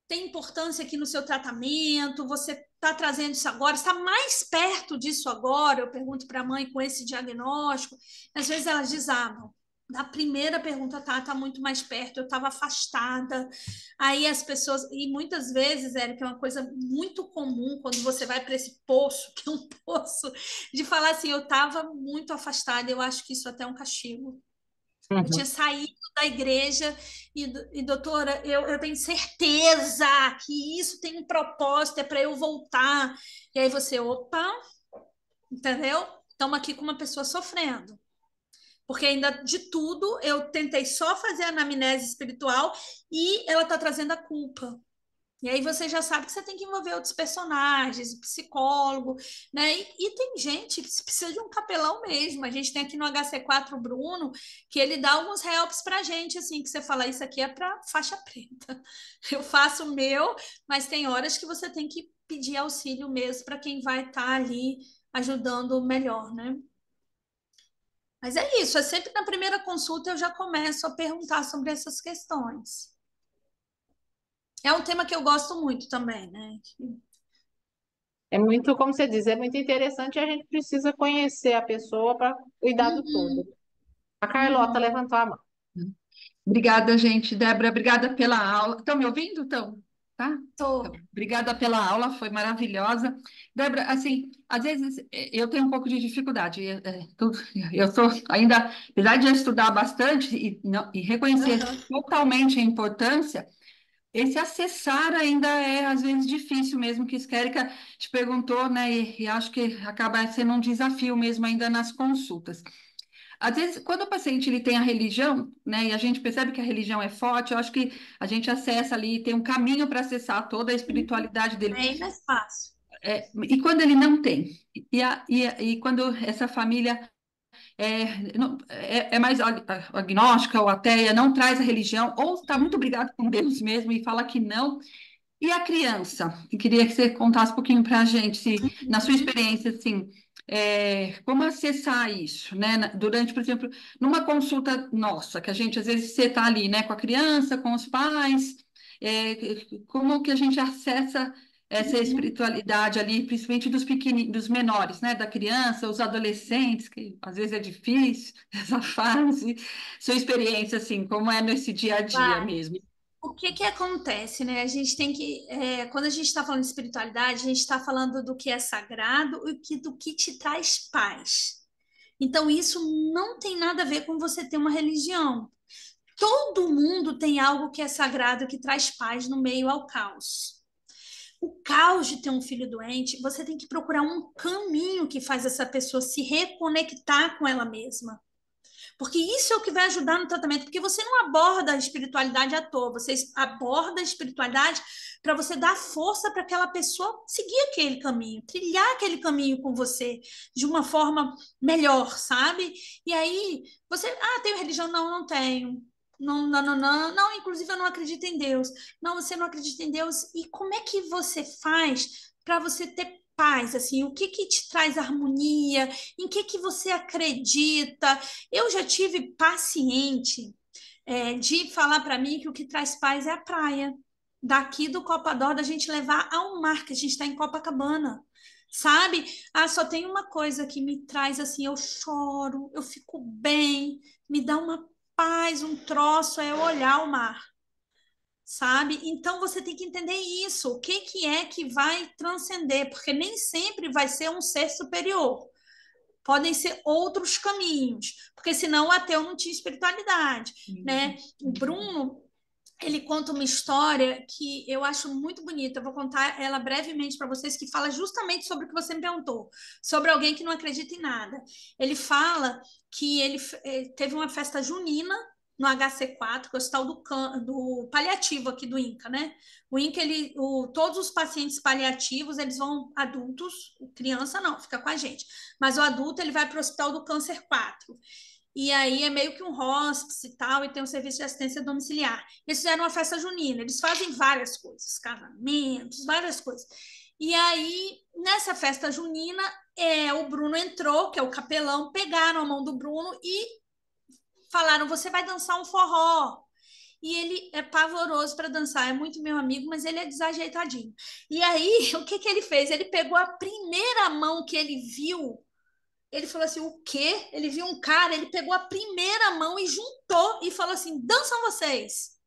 tem importância aqui no seu tratamento? Você está trazendo isso agora? Está mais perto disso agora? Eu pergunto para a mãe com esse diagnóstico. Às vezes elas desabam. Da primeira pergunta, tá muito mais perto, eu estava afastada. Aí as pessoas, e muitas vezes, Érica, é uma coisa muito comum quando você vai para esse poço, que é um poço, de falar assim: eu estava muito afastada, eu acho que isso até é um castigo. Eu tinha
Uhum.
saído da igreja e doutora, eu tenho certeza que isso tem um propósito, é para eu voltar. E aí você, opa, entendeu? Estamos aqui com uma pessoa sofrendo. Porque ainda de tudo, eu tentei só fazer a anamnese espiritual e ela está trazendo a culpa. E aí você já sabe que você tem que envolver outros personagens, psicólogo, né? E tem gente que precisa de um capelão mesmo. A gente tem aqui no HC4 o Bruno, que ele dá alguns helps pra gente, assim, que você fala, isso aqui é para faixa preta. Eu faço o meu, mas tem horas que você tem que pedir auxílio mesmo para quem vai estar ali ajudando melhor, né? Mas é isso, é sempre na primeira consulta eu já começo a perguntar sobre essas questões. É um tema que eu gosto muito também, né?
É muito, como você diz, é muito interessante e a gente precisa conhecer a pessoa para cuidar do todo.
Uhum,
A Carlota
uhum.
levantou a mão.
Obrigada, gente. Débora, obrigada pela aula. Estão me ouvindo? Estão? Tá? Tá
Tô.
bom. Obrigada pela aula, foi maravilhosa. Débora, assim, às vezes eu tenho um pouco de dificuldade. Eu sou ainda, apesar de eu estudar bastante e reconhecer
Aham.
totalmente a importância, esse acessar ainda é às vezes difícil mesmo, que a Érica te perguntou, né? E acho que acaba sendo um desafio mesmo ainda nas consultas. Às vezes, quando o paciente ele tem a religião, né, e a gente percebe que a religião é forte, eu acho que a gente acessa ali, tem um caminho para acessar toda a espiritualidade dele.
Bem mais fácil.
E quando ele não tem? E quando essa família é mais agnóstica ou ateia, não traz a religião, ou está muito brigado com Deus mesmo e fala que não. E a criança? Eu queria que você contasse um pouquinho para a gente, se, na sua
Uhum.
experiência, assim, como acessar isso, né? Durante, por exemplo, numa consulta nossa, que a gente, às vezes, você está ali, né, com a criança, com os pais, como que a gente acessa essa
Uhum.
espiritualidade ali, principalmente dos pequenos, dos menores, né, da criança, os adolescentes, que às vezes é difícil essa fase. Sua experiência, assim, como é nesse dia a dia
Vai.
mesmo?
O que que acontece, né? A gente tem que, quando a gente está falando de espiritualidade, a gente está falando do que é sagrado e do que te traz paz. Então, isso não tem nada a ver com você ter uma religião. Todo mundo tem algo que é sagrado, que traz paz no meio ao caos. O caos de ter um filho doente, você tem que procurar um caminho que faz essa pessoa se reconectar com ela mesma. Porque isso é o que vai ajudar no tratamento, porque você não aborda a espiritualidade à toa, você aborda a espiritualidade para você dar força para aquela pessoa seguir aquele caminho, trilhar aquele caminho com você de uma forma melhor, sabe? E aí você, tenho religião? Não, não tenho. Não, não, não, não, não, inclusive eu não acredito em Deus. Não, você não acredita em Deus. E como é que você faz para você ter paz, assim, o que que te traz harmonia, em que você acredita? Eu já tive paciente de falar para mim que o que traz paz é a praia. Daqui do Copador, da gente levar ao mar, que a gente está em Copacabana. Sabe? Só tem uma coisa que me traz assim, eu choro, eu fico bem, me dá uma paz, um troço, é olhar o mar, sabe? Então você tem que entender isso, o que que é que vai transcender, porque nem sempre vai ser um ser superior. Podem ser outros caminhos, porque senão o ateu não tinha espiritualidade, né? O Bruno, ele conta uma história que eu acho muito bonita. Eu vou contar ela brevemente para vocês, que fala justamente sobre o que você me perguntou, sobre alguém que não acredita em nada. Ele fala que ele teve uma festa junina no HC4, que é o Hospital do Paliativo aqui do INCA, né? O INCA, todos os pacientes paliativos, eles vão adultos, criança não, fica com a gente. Mas o adulto, ele vai para o Hospital do Câncer 4. E aí é meio que um hospice e tal, e tem um serviço de assistência domiciliar. Eles fizeram uma festa junina, eles fazem várias coisas, casamentos, várias coisas. E aí, nessa festa junina, o Bruno entrou, que é o capelão, pegaram a mão do Bruno e falaram: você vai dançar um forró. E ele é pavoroso para dançar, é muito meu amigo, mas ele é desajeitadinho. E aí, o que que ele fez? Ele pegou a primeira mão que ele viu. Ele falou assim: o quê? Ele viu um cara, ele pegou a primeira mão e juntou e falou assim: dançam vocês.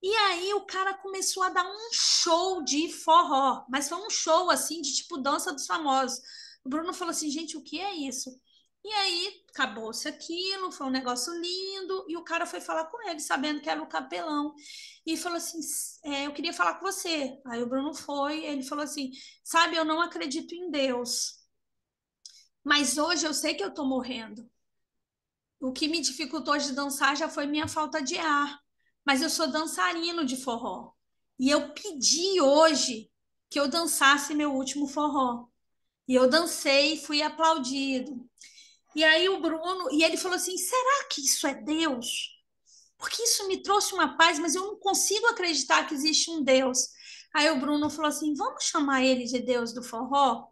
E aí o cara começou a dar um show de forró, mas foi um show assim, de tipo dança dos famosos. O Bruno falou assim: gente, o que é isso? E aí acabou-se aquilo, foi um negócio lindo, e o cara foi falar com ele, sabendo que era o capelão, e falou assim: eu queria falar com você. Aí o Bruno foi, ele falou assim: sabe, eu não acredito em Deus, mas hoje eu sei que eu tô morrendo. O que me dificultou de dançar já foi minha falta de ar. Mas eu sou dançarino de forró. E eu pedi hoje que eu dançasse meu último forró. E eu dancei, fui aplaudido. E aí o Bruno, e ele falou assim: será que isso é Deus? Porque isso me trouxe uma paz, mas eu não consigo acreditar que existe um Deus. Aí o Bruno falou assim: vamos chamar ele de Deus do forró?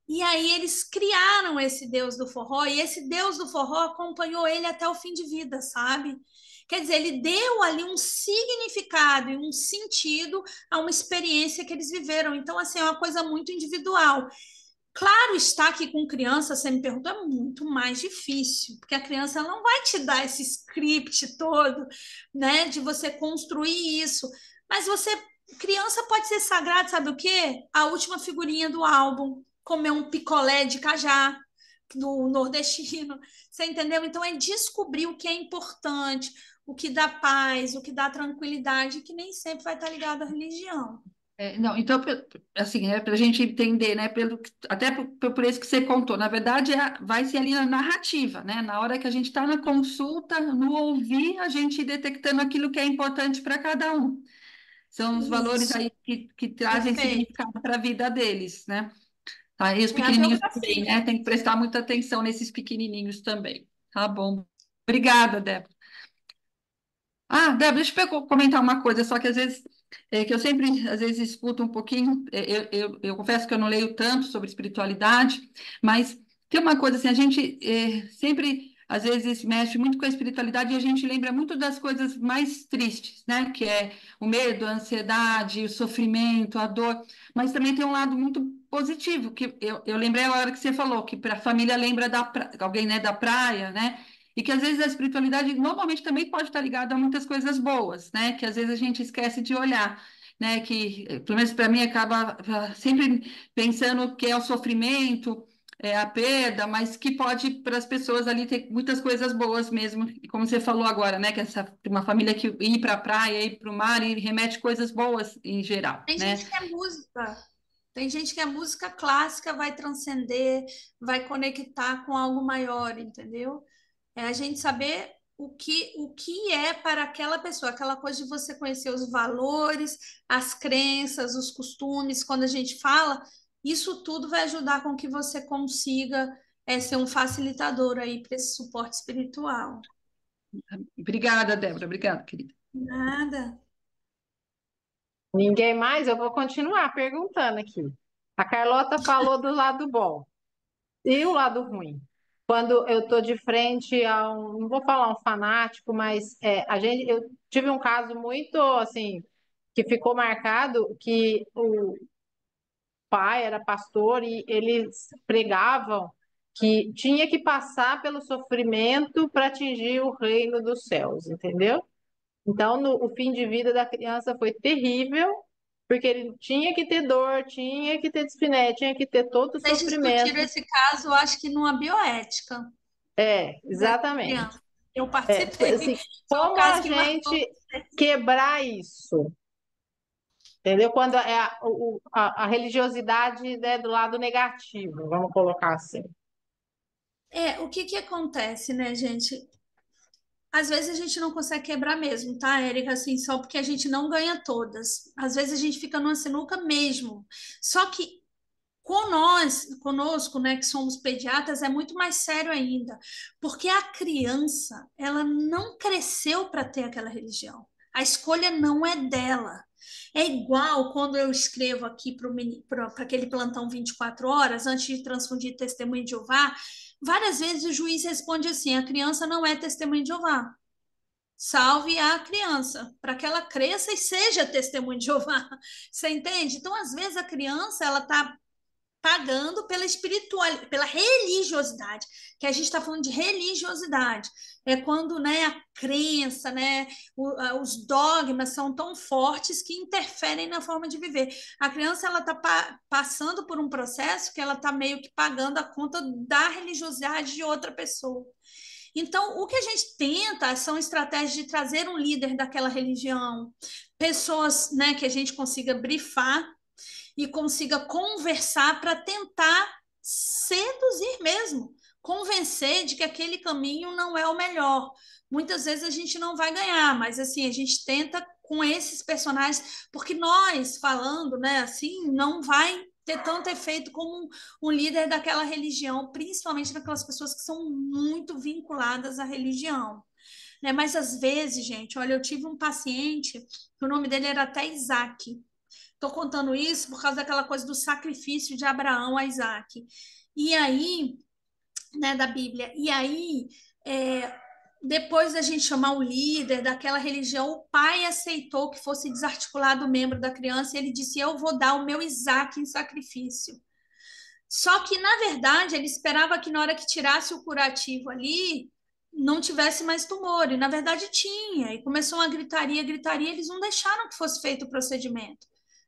E aí eles criaram esse Deus do forró, e esse Deus do forró acompanhou ele até o fim de vida, sabe? Quer dizer, ele deu ali um significado e um sentido a uma experiência que eles viveram. Então, assim, é uma coisa muito individual. Claro, estar aqui com criança, você me perguntou, é muito mais difícil, porque a criança não vai te dar esse script todo, né, de você construir isso. Mas criança pode ser sagrado, sabe o quê? A última figurinha do álbum, comer um picolé de cajá do nordestino, você entendeu? Então é descobrir o que é importante, o que dá paz, o que dá tranquilidade, que nem sempre vai estar ligado à religião.
Não, então, assim, para a gente entender, né, até por isso que você contou, na verdade, vai ser ali na narrativa, né, na hora que a gente está na consulta, no ouvir, a gente ir detectando aquilo que é importante para cada um. São os valores
Isso,
aí que trazem
perfeito.
significado para a vida deles, né? Tá, e os
É a
pequenininhos também,
biografia.
né? Tem que prestar muita atenção nesses pequenininhos também. Tá bom. Obrigada, Débora. Ah, Débora, deixa eu comentar uma coisa, só que às vezes, que eu sempre, às vezes, escuto um pouquinho, eu confesso que eu não leio tanto sobre espiritualidade, mas tem uma coisa assim, a gente sempre, às vezes, mexe muito com a espiritualidade e a gente lembra muito das coisas mais tristes, né? Que é o medo, a ansiedade, o sofrimento, a dor, mas também tem um lado muito positivo, que eu lembrei a hora que você falou, que para a família lembra alguém, né, da praia, né? E que às vezes a espiritualidade normalmente também pode estar ligada a muitas coisas boas, né? Que às vezes a gente esquece de olhar, né? Que, pelo menos para mim, acaba sempre pensando que é o sofrimento, é a perda, mas que pode para as pessoas ali ter muitas coisas boas mesmo. E como você falou agora, né? Que uma família que ir para a praia, ir para o mar e remete coisas boas em geral,
Tem
né?
gente que é música, tem gente que a música clássica vai transcender, vai conectar com algo maior, entendeu? É a gente saber o que é para aquela pessoa, aquela coisa de você conhecer os valores, as crenças, os costumes. Quando a gente fala, isso tudo vai ajudar com que você consiga ser um facilitador aí para esse suporte espiritual.
Obrigada, Débora. Obrigada, querida.
Nada.
Ninguém mais? Eu vou continuar perguntando aqui. A Carlota falou do lado bom. E o lado ruim? Quando eu estou de frente a um, não vou falar um fanático, mas eu tive um caso muito assim que ficou marcado que o pai era pastor e eles pregavam que tinha que passar pelo sofrimento para atingir o reino dos céus, entendeu? Então, o fim de vida da criança foi terrível, porque ele tinha que ter dor, tinha que ter dispneia, tinha que ter todo o
Vocês discutiram
sofrimento.
esse caso, eu acho que numa bioética dessa
Exatamente.
criança. Eu
Foi
participei.
assim,
Foi um
como
caso
a
que marcou.
gente quebrar isso, entendeu? Quando é a religiosidade, né, do lado negativo, vamos colocar assim.
O que que acontece, né, gente? Às vezes a gente não consegue quebrar mesmo, tá, Érica? Assim, só porque a gente não ganha todas. Às vezes a gente fica numa sinuca mesmo. Só que conosco, né, que somos pediatras, é muito mais sério ainda, porque a criança, ela não cresceu para ter aquela religião. A escolha não é dela. É igual quando eu escrevo aqui para aquele plantão 24 horas, antes de transfundir testemunho de Jeová, várias vezes o juiz responde assim: a criança não é testemunho de Jeová. Salve a criança, para que ela cresça e seja testemunho de Jeová. Você entende? Então, às vezes, a criança ela está pagando pela espiritualidade, pela religiosidade, que a gente está falando de religiosidade. É quando, né, a crença, né, os dogmas são tão fortes que interferem na forma de viver. A criança ela está passando por um processo que ela está meio que pagando a conta da religiosidade de outra pessoa. Então, o que a gente tenta são estratégias de trazer um líder daquela religião, pessoas, né, que a gente consiga brifar e consiga conversar para tentar seduzir mesmo, convencer de que aquele caminho não é o melhor. Muitas vezes a gente não vai ganhar, mas assim, a gente tenta com esses personagens, porque nós falando, né, assim, não vai ter tanto efeito como um líder daquela religião, principalmente daquelas pessoas que são muito vinculadas à religião. Né? Mas às vezes, gente, olha, eu tive um paciente, que o nome dele era até Isaac. Estou contando isso por causa daquela coisa do sacrifício de Abraão a Isaac. E aí, né, da Bíblia. E aí, depois da gente chamar o líder daquela religião, o pai aceitou que fosse desarticulado o membro da criança e ele disse: eu vou dar o meu Isaac em sacrifício. Só que, na verdade, ele esperava que na hora que tirasse o curativo ali, não tivesse mais tumor. E, na verdade, tinha. E começou uma gritaria, gritaria. Eles não deixaram que fosse feito o procedimento,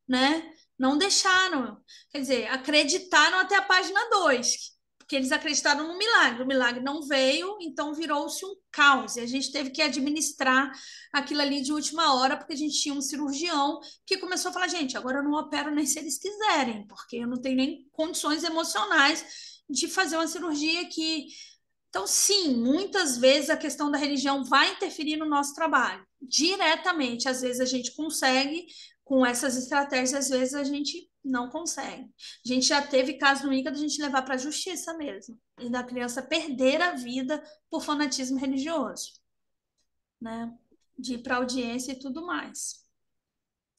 né? Não deixaram. Quer dizer, acreditaram até a página 2 porque eles acreditaram no milagre. O milagre não veio, então virou-se um caos. E a gente teve que administrar aquilo ali de última hora, porque a gente tinha um cirurgião que começou a falar: gente, agora eu não opero nem se eles quiserem, porque eu não tenho nem condições emocionais de fazer uma cirurgia que. Então, sim, muitas vezes a questão da religião vai interferir no nosso trabalho, diretamente. Às vezes a gente consegue, com essas estratégias, às vezes a gente não consegue. A gente já teve caso no INCA de a gente levar para a justiça mesmo, e da criança perder a vida por fanatismo religioso, né? De ir para audiência e tudo mais.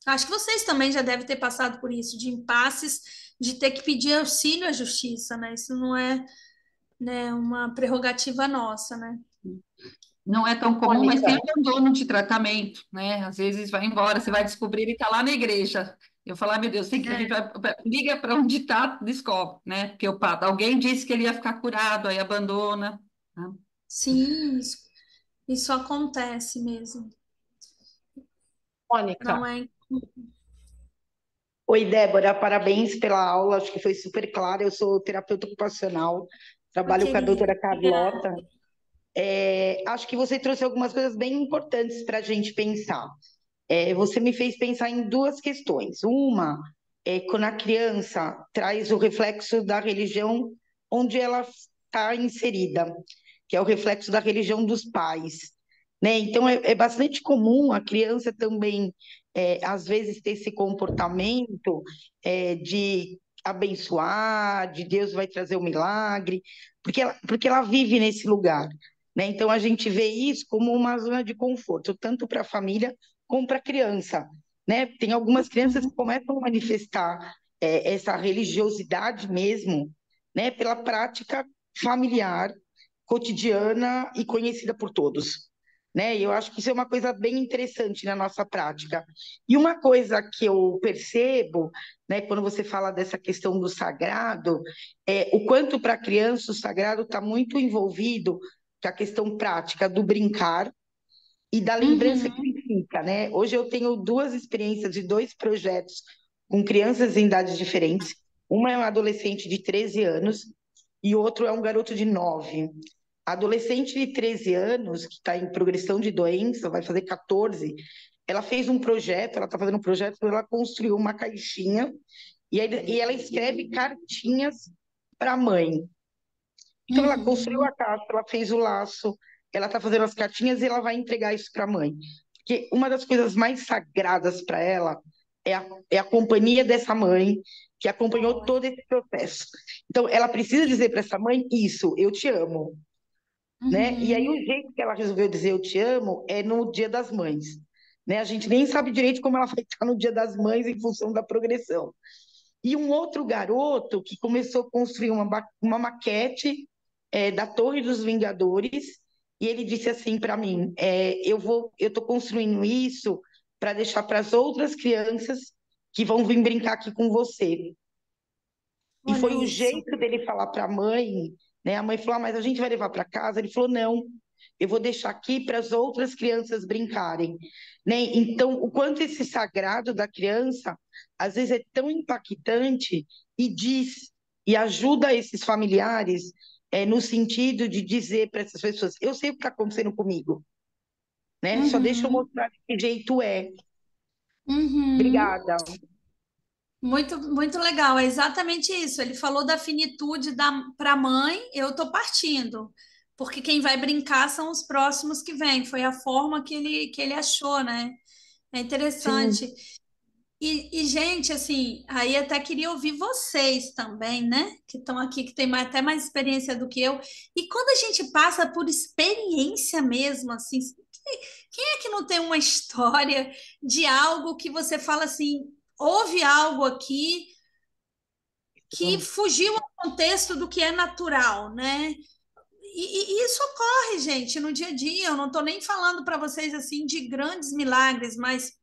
Acho que vocês também já devem ter passado por isso, de impasses, de ter que pedir auxílio à justiça, né? Isso não é, né, uma prerrogativa nossa, né?
Não é tão comum, mas tem abandono de tratamento, né? Às vezes vai embora, você vai descobrir, ele está lá na igreja. Eu falo: meu Deus, tem que, a gente liga para onde está, descobre, né? Porque o padre, alguém disse que ele ia ficar curado, aí abandona. Né?
Sim, isso acontece mesmo.
Mônica.
Não é.
Oi, Débora, parabéns pela aula, acho que foi super clara. Eu sou terapeuta ocupacional, trabalho com a
Querida,
doutora
obrigada.
Carlota. Acho que você trouxe algumas coisas bem importantes para a gente pensar. Você me fez pensar em duas questões. Uma é quando a criança traz o reflexo da religião onde ela está inserida, que é o reflexo da religião dos pais, né? Então é bastante comum a criança também, às vezes, ter esse comportamento de abençoar, de Deus vai trazer o milagre, porque ela vive nesse lugar, né? Então a gente vê isso como uma zona de conforto, tanto para a família como para a criança, né? Tem algumas crianças que começam a manifestar essa religiosidade mesmo, né? Pela prática familiar, cotidiana e conhecida por todos, né? E eu acho que isso é uma coisa bem interessante na nossa prática. E uma coisa que eu percebo, né, quando você fala dessa questão do sagrado, é o quanto para a criança o sagrado está muito envolvido com a questão prática do brincar e da lembrança que fica, né? Hoje eu tenho duas experiências de dois projetos com crianças em idades diferentes. Uma é uma adolescente de 13 anos e outro é um garoto de 9. A adolescente de 13 anos, que está em progressão de doença, vai fazer 14, ela fez um projeto, ela está fazendo um projeto, ela construiu uma caixinha e ela escreve cartinhas para a mãe. Então, ela construiu a caixa, ela fez o laço, ela está fazendo as cartinhas e ela vai entregar isso para a mãe. Porque uma das coisas mais sagradas para ela é a companhia dessa mãe, que acompanhou todo esse processo. Então, ela precisa dizer para essa mãe isso: eu te amo. Né? E aí, o jeito que ela resolveu dizer eu te amo é no Dia das Mães. Né? A gente nem sabe direito como ela vai estar no Dia das Mães em função da progressão. E um outro garoto que começou a construir uma maquete da Torre dos Vingadores, e ele disse assim para mim: eu estou construindo isso para deixar para as outras crianças que vão vir brincar aqui com você. E
Olha
foi o
isso.
jeito dele falar para a mãe, né? A mãe falou: mas a gente vai levar para casa? Ele falou: não, eu vou deixar aqui para as outras crianças brincarem, né? Então, o quanto esse sagrado da criança às vezes é tão impactante e diz e ajuda esses familiares no sentido de dizer para essas pessoas: eu sei o que está acontecendo comigo, né? Só deixa eu mostrar de que jeito é. Obrigada.
Muito, muito legal, é exatamente isso. Ele falou da finitude para a mãe, eu estou partindo, porque quem vai brincar são os próximos que vêm. Foi a forma que ele achou, né? É
Sim.
interessante. Gente, assim, aí até queria ouvir vocês também, né? Que estão aqui, que têm até mais experiência do que eu. E quando a gente passa por experiência mesmo, assim, quem é que não tem uma história de algo que você fala assim, houve algo aqui que fugiu ao contexto do que é natural, né? E isso ocorre, gente, no dia a dia. Eu não estou nem falando para vocês assim de grandes milagres, mas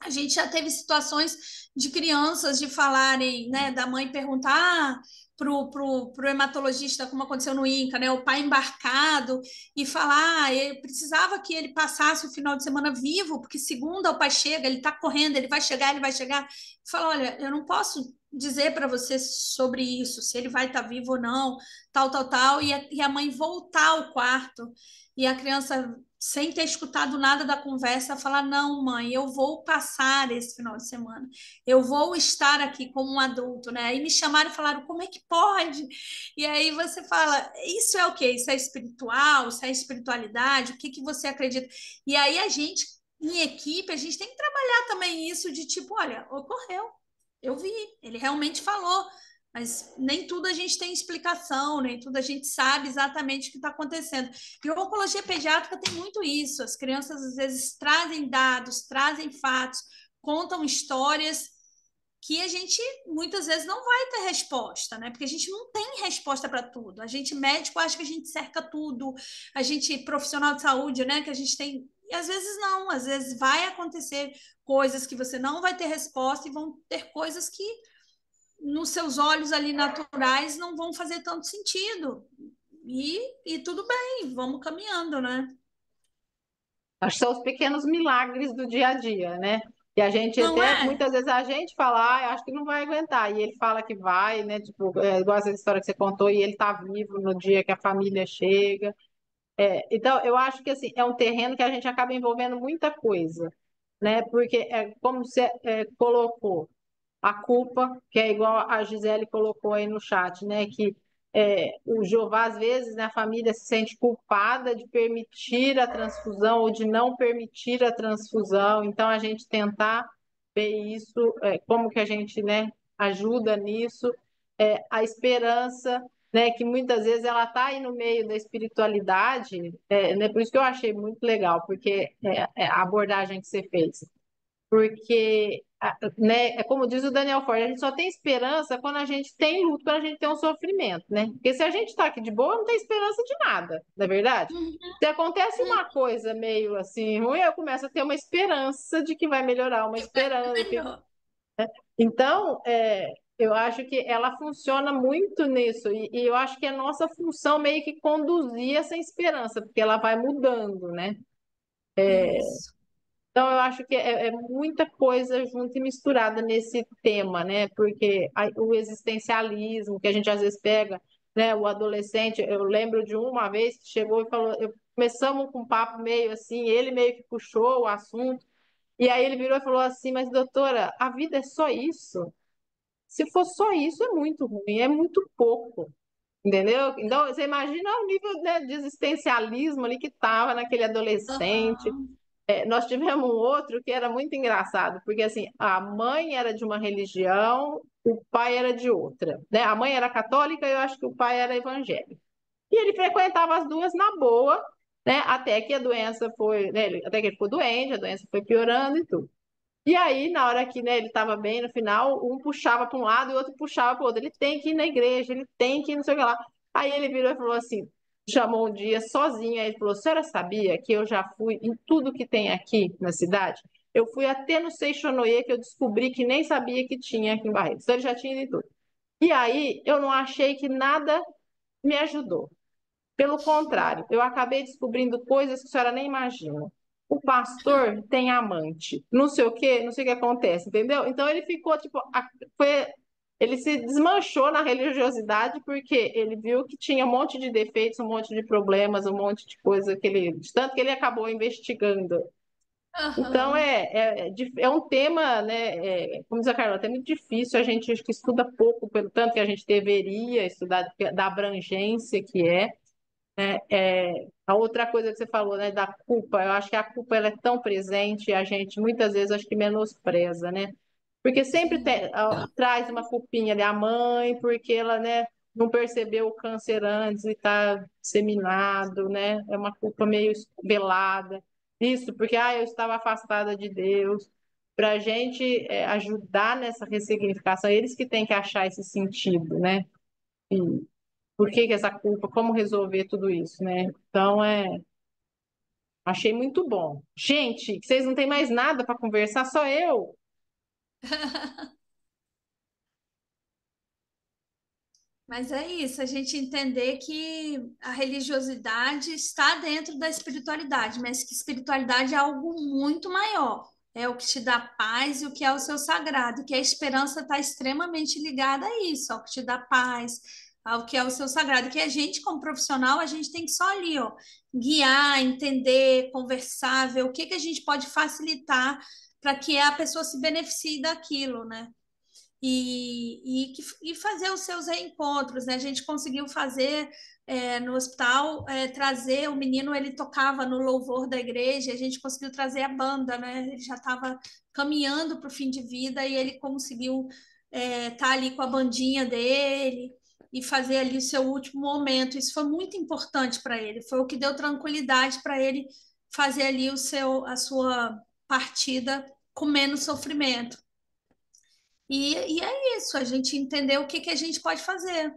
a gente já teve situações de crianças de falarem, né, da mãe perguntar pro hematologista, como aconteceu no INCA, né, o pai embarcado, e falar, ele precisava que ele passasse o final de semana vivo, porque segunda o pai chega, ele está correndo, ele vai chegar, e fala: olha, eu não posso dizer para você sobre isso, se ele vai estar vivo ou não, tal, e a mãe voltar ao quarto e a criança, sem ter escutado nada da conversa, falar: Não, mãe, eu vou passar esse final de semana, eu vou estar aqui como um adulto, né? Aí me chamaram e falaram: Como é que pode? E aí você fala: Isso é o quê? Isso é espiritual? Isso é espiritualidade? O que que você acredita? E aí a gente, em equipe, a gente tem que trabalhar também isso de tipo: Olha, ocorreu. Eu vi, ele realmente falou, mas nem tudo a gente tem explicação, nem tudo a gente sabe exatamente o que está acontecendo. E a oncologia pediátrica tem muito isso. As crianças às vezes trazem dados, trazem fatos, contam histórias que a gente muitas vezes não vai ter resposta, né? Porque a gente não tem resposta para tudo. A gente médico acha que a gente cerca tudo, a gente profissional de saúde, né? Que a gente tem. E às vezes não, às vezes vai acontecer coisas que você não vai ter resposta e vão ter coisas que nos seus olhos ali naturais não vão fazer tanto sentido. E tudo bem, vamos caminhando, né?
Acho que são os pequenos milagres do dia a dia, né? E a gente
Não
até,
é?
muitas vezes a gente fala, acho que não vai aguentar. E ele fala que vai, né? Tipo, igual essa história que você contou, e ele tá vivo no dia que a família chega. Então, eu acho que assim, é um terreno que a gente acaba envolvendo muita coisa, né? Porque como você colocou, a culpa, que é igual a Gisele colocou aí no chat, né? Que o Jeová, às vezes, né, a família se sente culpada de permitir a transfusão ou de não permitir a transfusão. Então, a gente tentar ver isso, como que a gente, né, ajuda nisso. A esperança, né, que muitas vezes ela está aí no meio da espiritualidade, né, por isso que eu achei muito legal, porque a abordagem que você fez. Porque, né, é como diz o Daniel Ford, a gente só tem esperança quando a gente tem luto, quando a gente tem um sofrimento, né? Porque se a gente está aqui de boa, não tem esperança de nada, não é verdade?
Uhum,
Se acontece uma coisa meio assim ruim, eu começo a ter uma esperança de que vai melhorar, uma esperança.
melhor.
Então, eu acho que ela funciona muito nisso, e eu acho que é nossa função meio que conduzir essa esperança, porque ela vai mudando, né?
Isso.
Então, eu acho que é muita coisa junto e misturada nesse tema, né? Porque o existencialismo, que a gente às vezes pega, né? O adolescente, eu lembro de uma vez que chegou e falou, começamos com um papo meio assim, ele meio que puxou o assunto, e aí ele virou e falou assim, mas doutora, a vida é só isso? Se for só isso, é muito ruim, é muito pouco. Entendeu? Então, você imagina o nível, né, de existencialismo ali que estava naquele adolescente.
Uhum.
Nós tivemos um outro que era muito engraçado, porque assim, a mãe era de uma religião, o pai era de outra, né? A mãe era católica e eu acho que o pai era evangélico. E ele frequentava as duas na boa, né? Até que a doença foi, né? Até que ele ficou doente, a doença foi piorando e tudo. E aí, na hora que, né, ele estava bem, no final, um puxava para um lado e o outro puxava para o outro. Ele tem que ir na igreja, ele tem que ir não sei o que lá. Aí ele virou e falou assim, chamou um dia sozinho, aí ele falou, a senhora sabia que eu já fui em tudo que tem aqui na cidade? Eu fui até no Seixonoye, que eu descobri que nem sabia que tinha aqui em Barretos. Então ele já tinha ido em tudo. E aí, eu não achei que nada me ajudou. Pelo contrário, eu acabei descobrindo coisas que a senhora nem imagina. O pastor tem amante, não sei o quê, não sei o que acontece, entendeu? Então ele ficou tipo, ele se desmanchou na religiosidade porque ele viu que tinha um monte de defeitos, um monte de problemas, um monte de coisa que ele, de tanto que ele acabou investigando. Então
Uhum.
é um tema, né? Como diz a Carla, é muito difícil, a gente acho que estuda pouco, pelo tanto que a gente deveria estudar, da abrangência que é. A outra coisa que você falou, né, da culpa, eu acho que a culpa ela é tão presente e a gente muitas vezes acho que menospreza, né? Porque sempre
Sim.
traz uma culpinha ali, a mãe, porque ela, né, não percebeu o câncer antes e está disseminado, né? É uma culpa meio velada. Isso, porque eu estava afastada de Deus. Para a gente ajudar nessa ressignificação, eles que têm que achar esse sentido, né? Por que que essa culpa, como resolver tudo isso, né? Então, achei muito bom. Gente, que vocês não têm mais nada para conversar, só eu.
Mas é isso, a gente entender que a religiosidade está dentro da espiritualidade, mas que espiritualidade é algo muito maior. é o que te dá paz e o que é o seu sagrado, que a esperança está extremamente ligada a isso, ao que te dá paz, ao que é o seu sagrado, que a gente, como profissional, a gente tem que só ali, ó, guiar, entender, conversar, ver o que que a gente pode facilitar para que a pessoa se beneficie daquilo, né? E fazer os seus reencontros, né? A gente conseguiu fazer no hospital, trazer o menino, ele tocava no louvor da igreja, a gente conseguiu trazer a banda, né? Ele já estava caminhando para o fim de vida e ele conseguiu estar ali com a bandinha dele e fazer ali o seu último momento. Isso foi muito importante para ele, foi o que deu tranquilidade para ele fazer ali a sua partida com menos sofrimento. E é isso, a gente entender o que que a gente pode fazer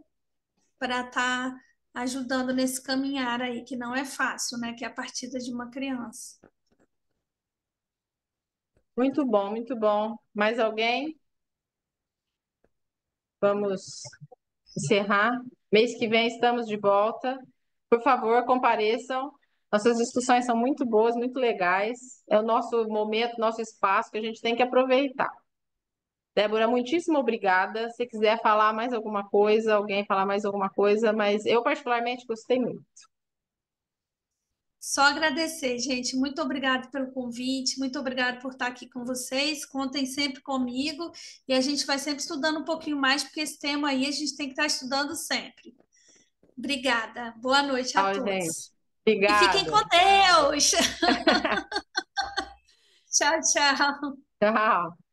para estar ajudando nesse caminhar aí, que não é fácil, né? Que é a partida de uma criança.
Muito bom, muito bom. Mais alguém? Vamos encerrar. Mês que vem estamos de volta. Por favor, compareçam. Nossas discussões são muito boas, muito legais. É o nosso momento, nosso espaço que a gente tem que aproveitar. Débora, muitíssimo obrigada. Se quiser falar mais alguma coisa, alguém falar mais alguma coisa, mas eu particularmente gostei muito.
Só agradecer, gente. Muito obrigada pelo convite, muito obrigada por estar aqui com vocês. Contem sempre comigo e a gente vai sempre estudando um pouquinho mais, porque esse tema aí a gente tem que estar estudando sempre. Obrigada. Boa noite a
Tchau, gente.
todos. E fiquem
Obrigada.
com Deus. Tchau, tchau.
Tchau.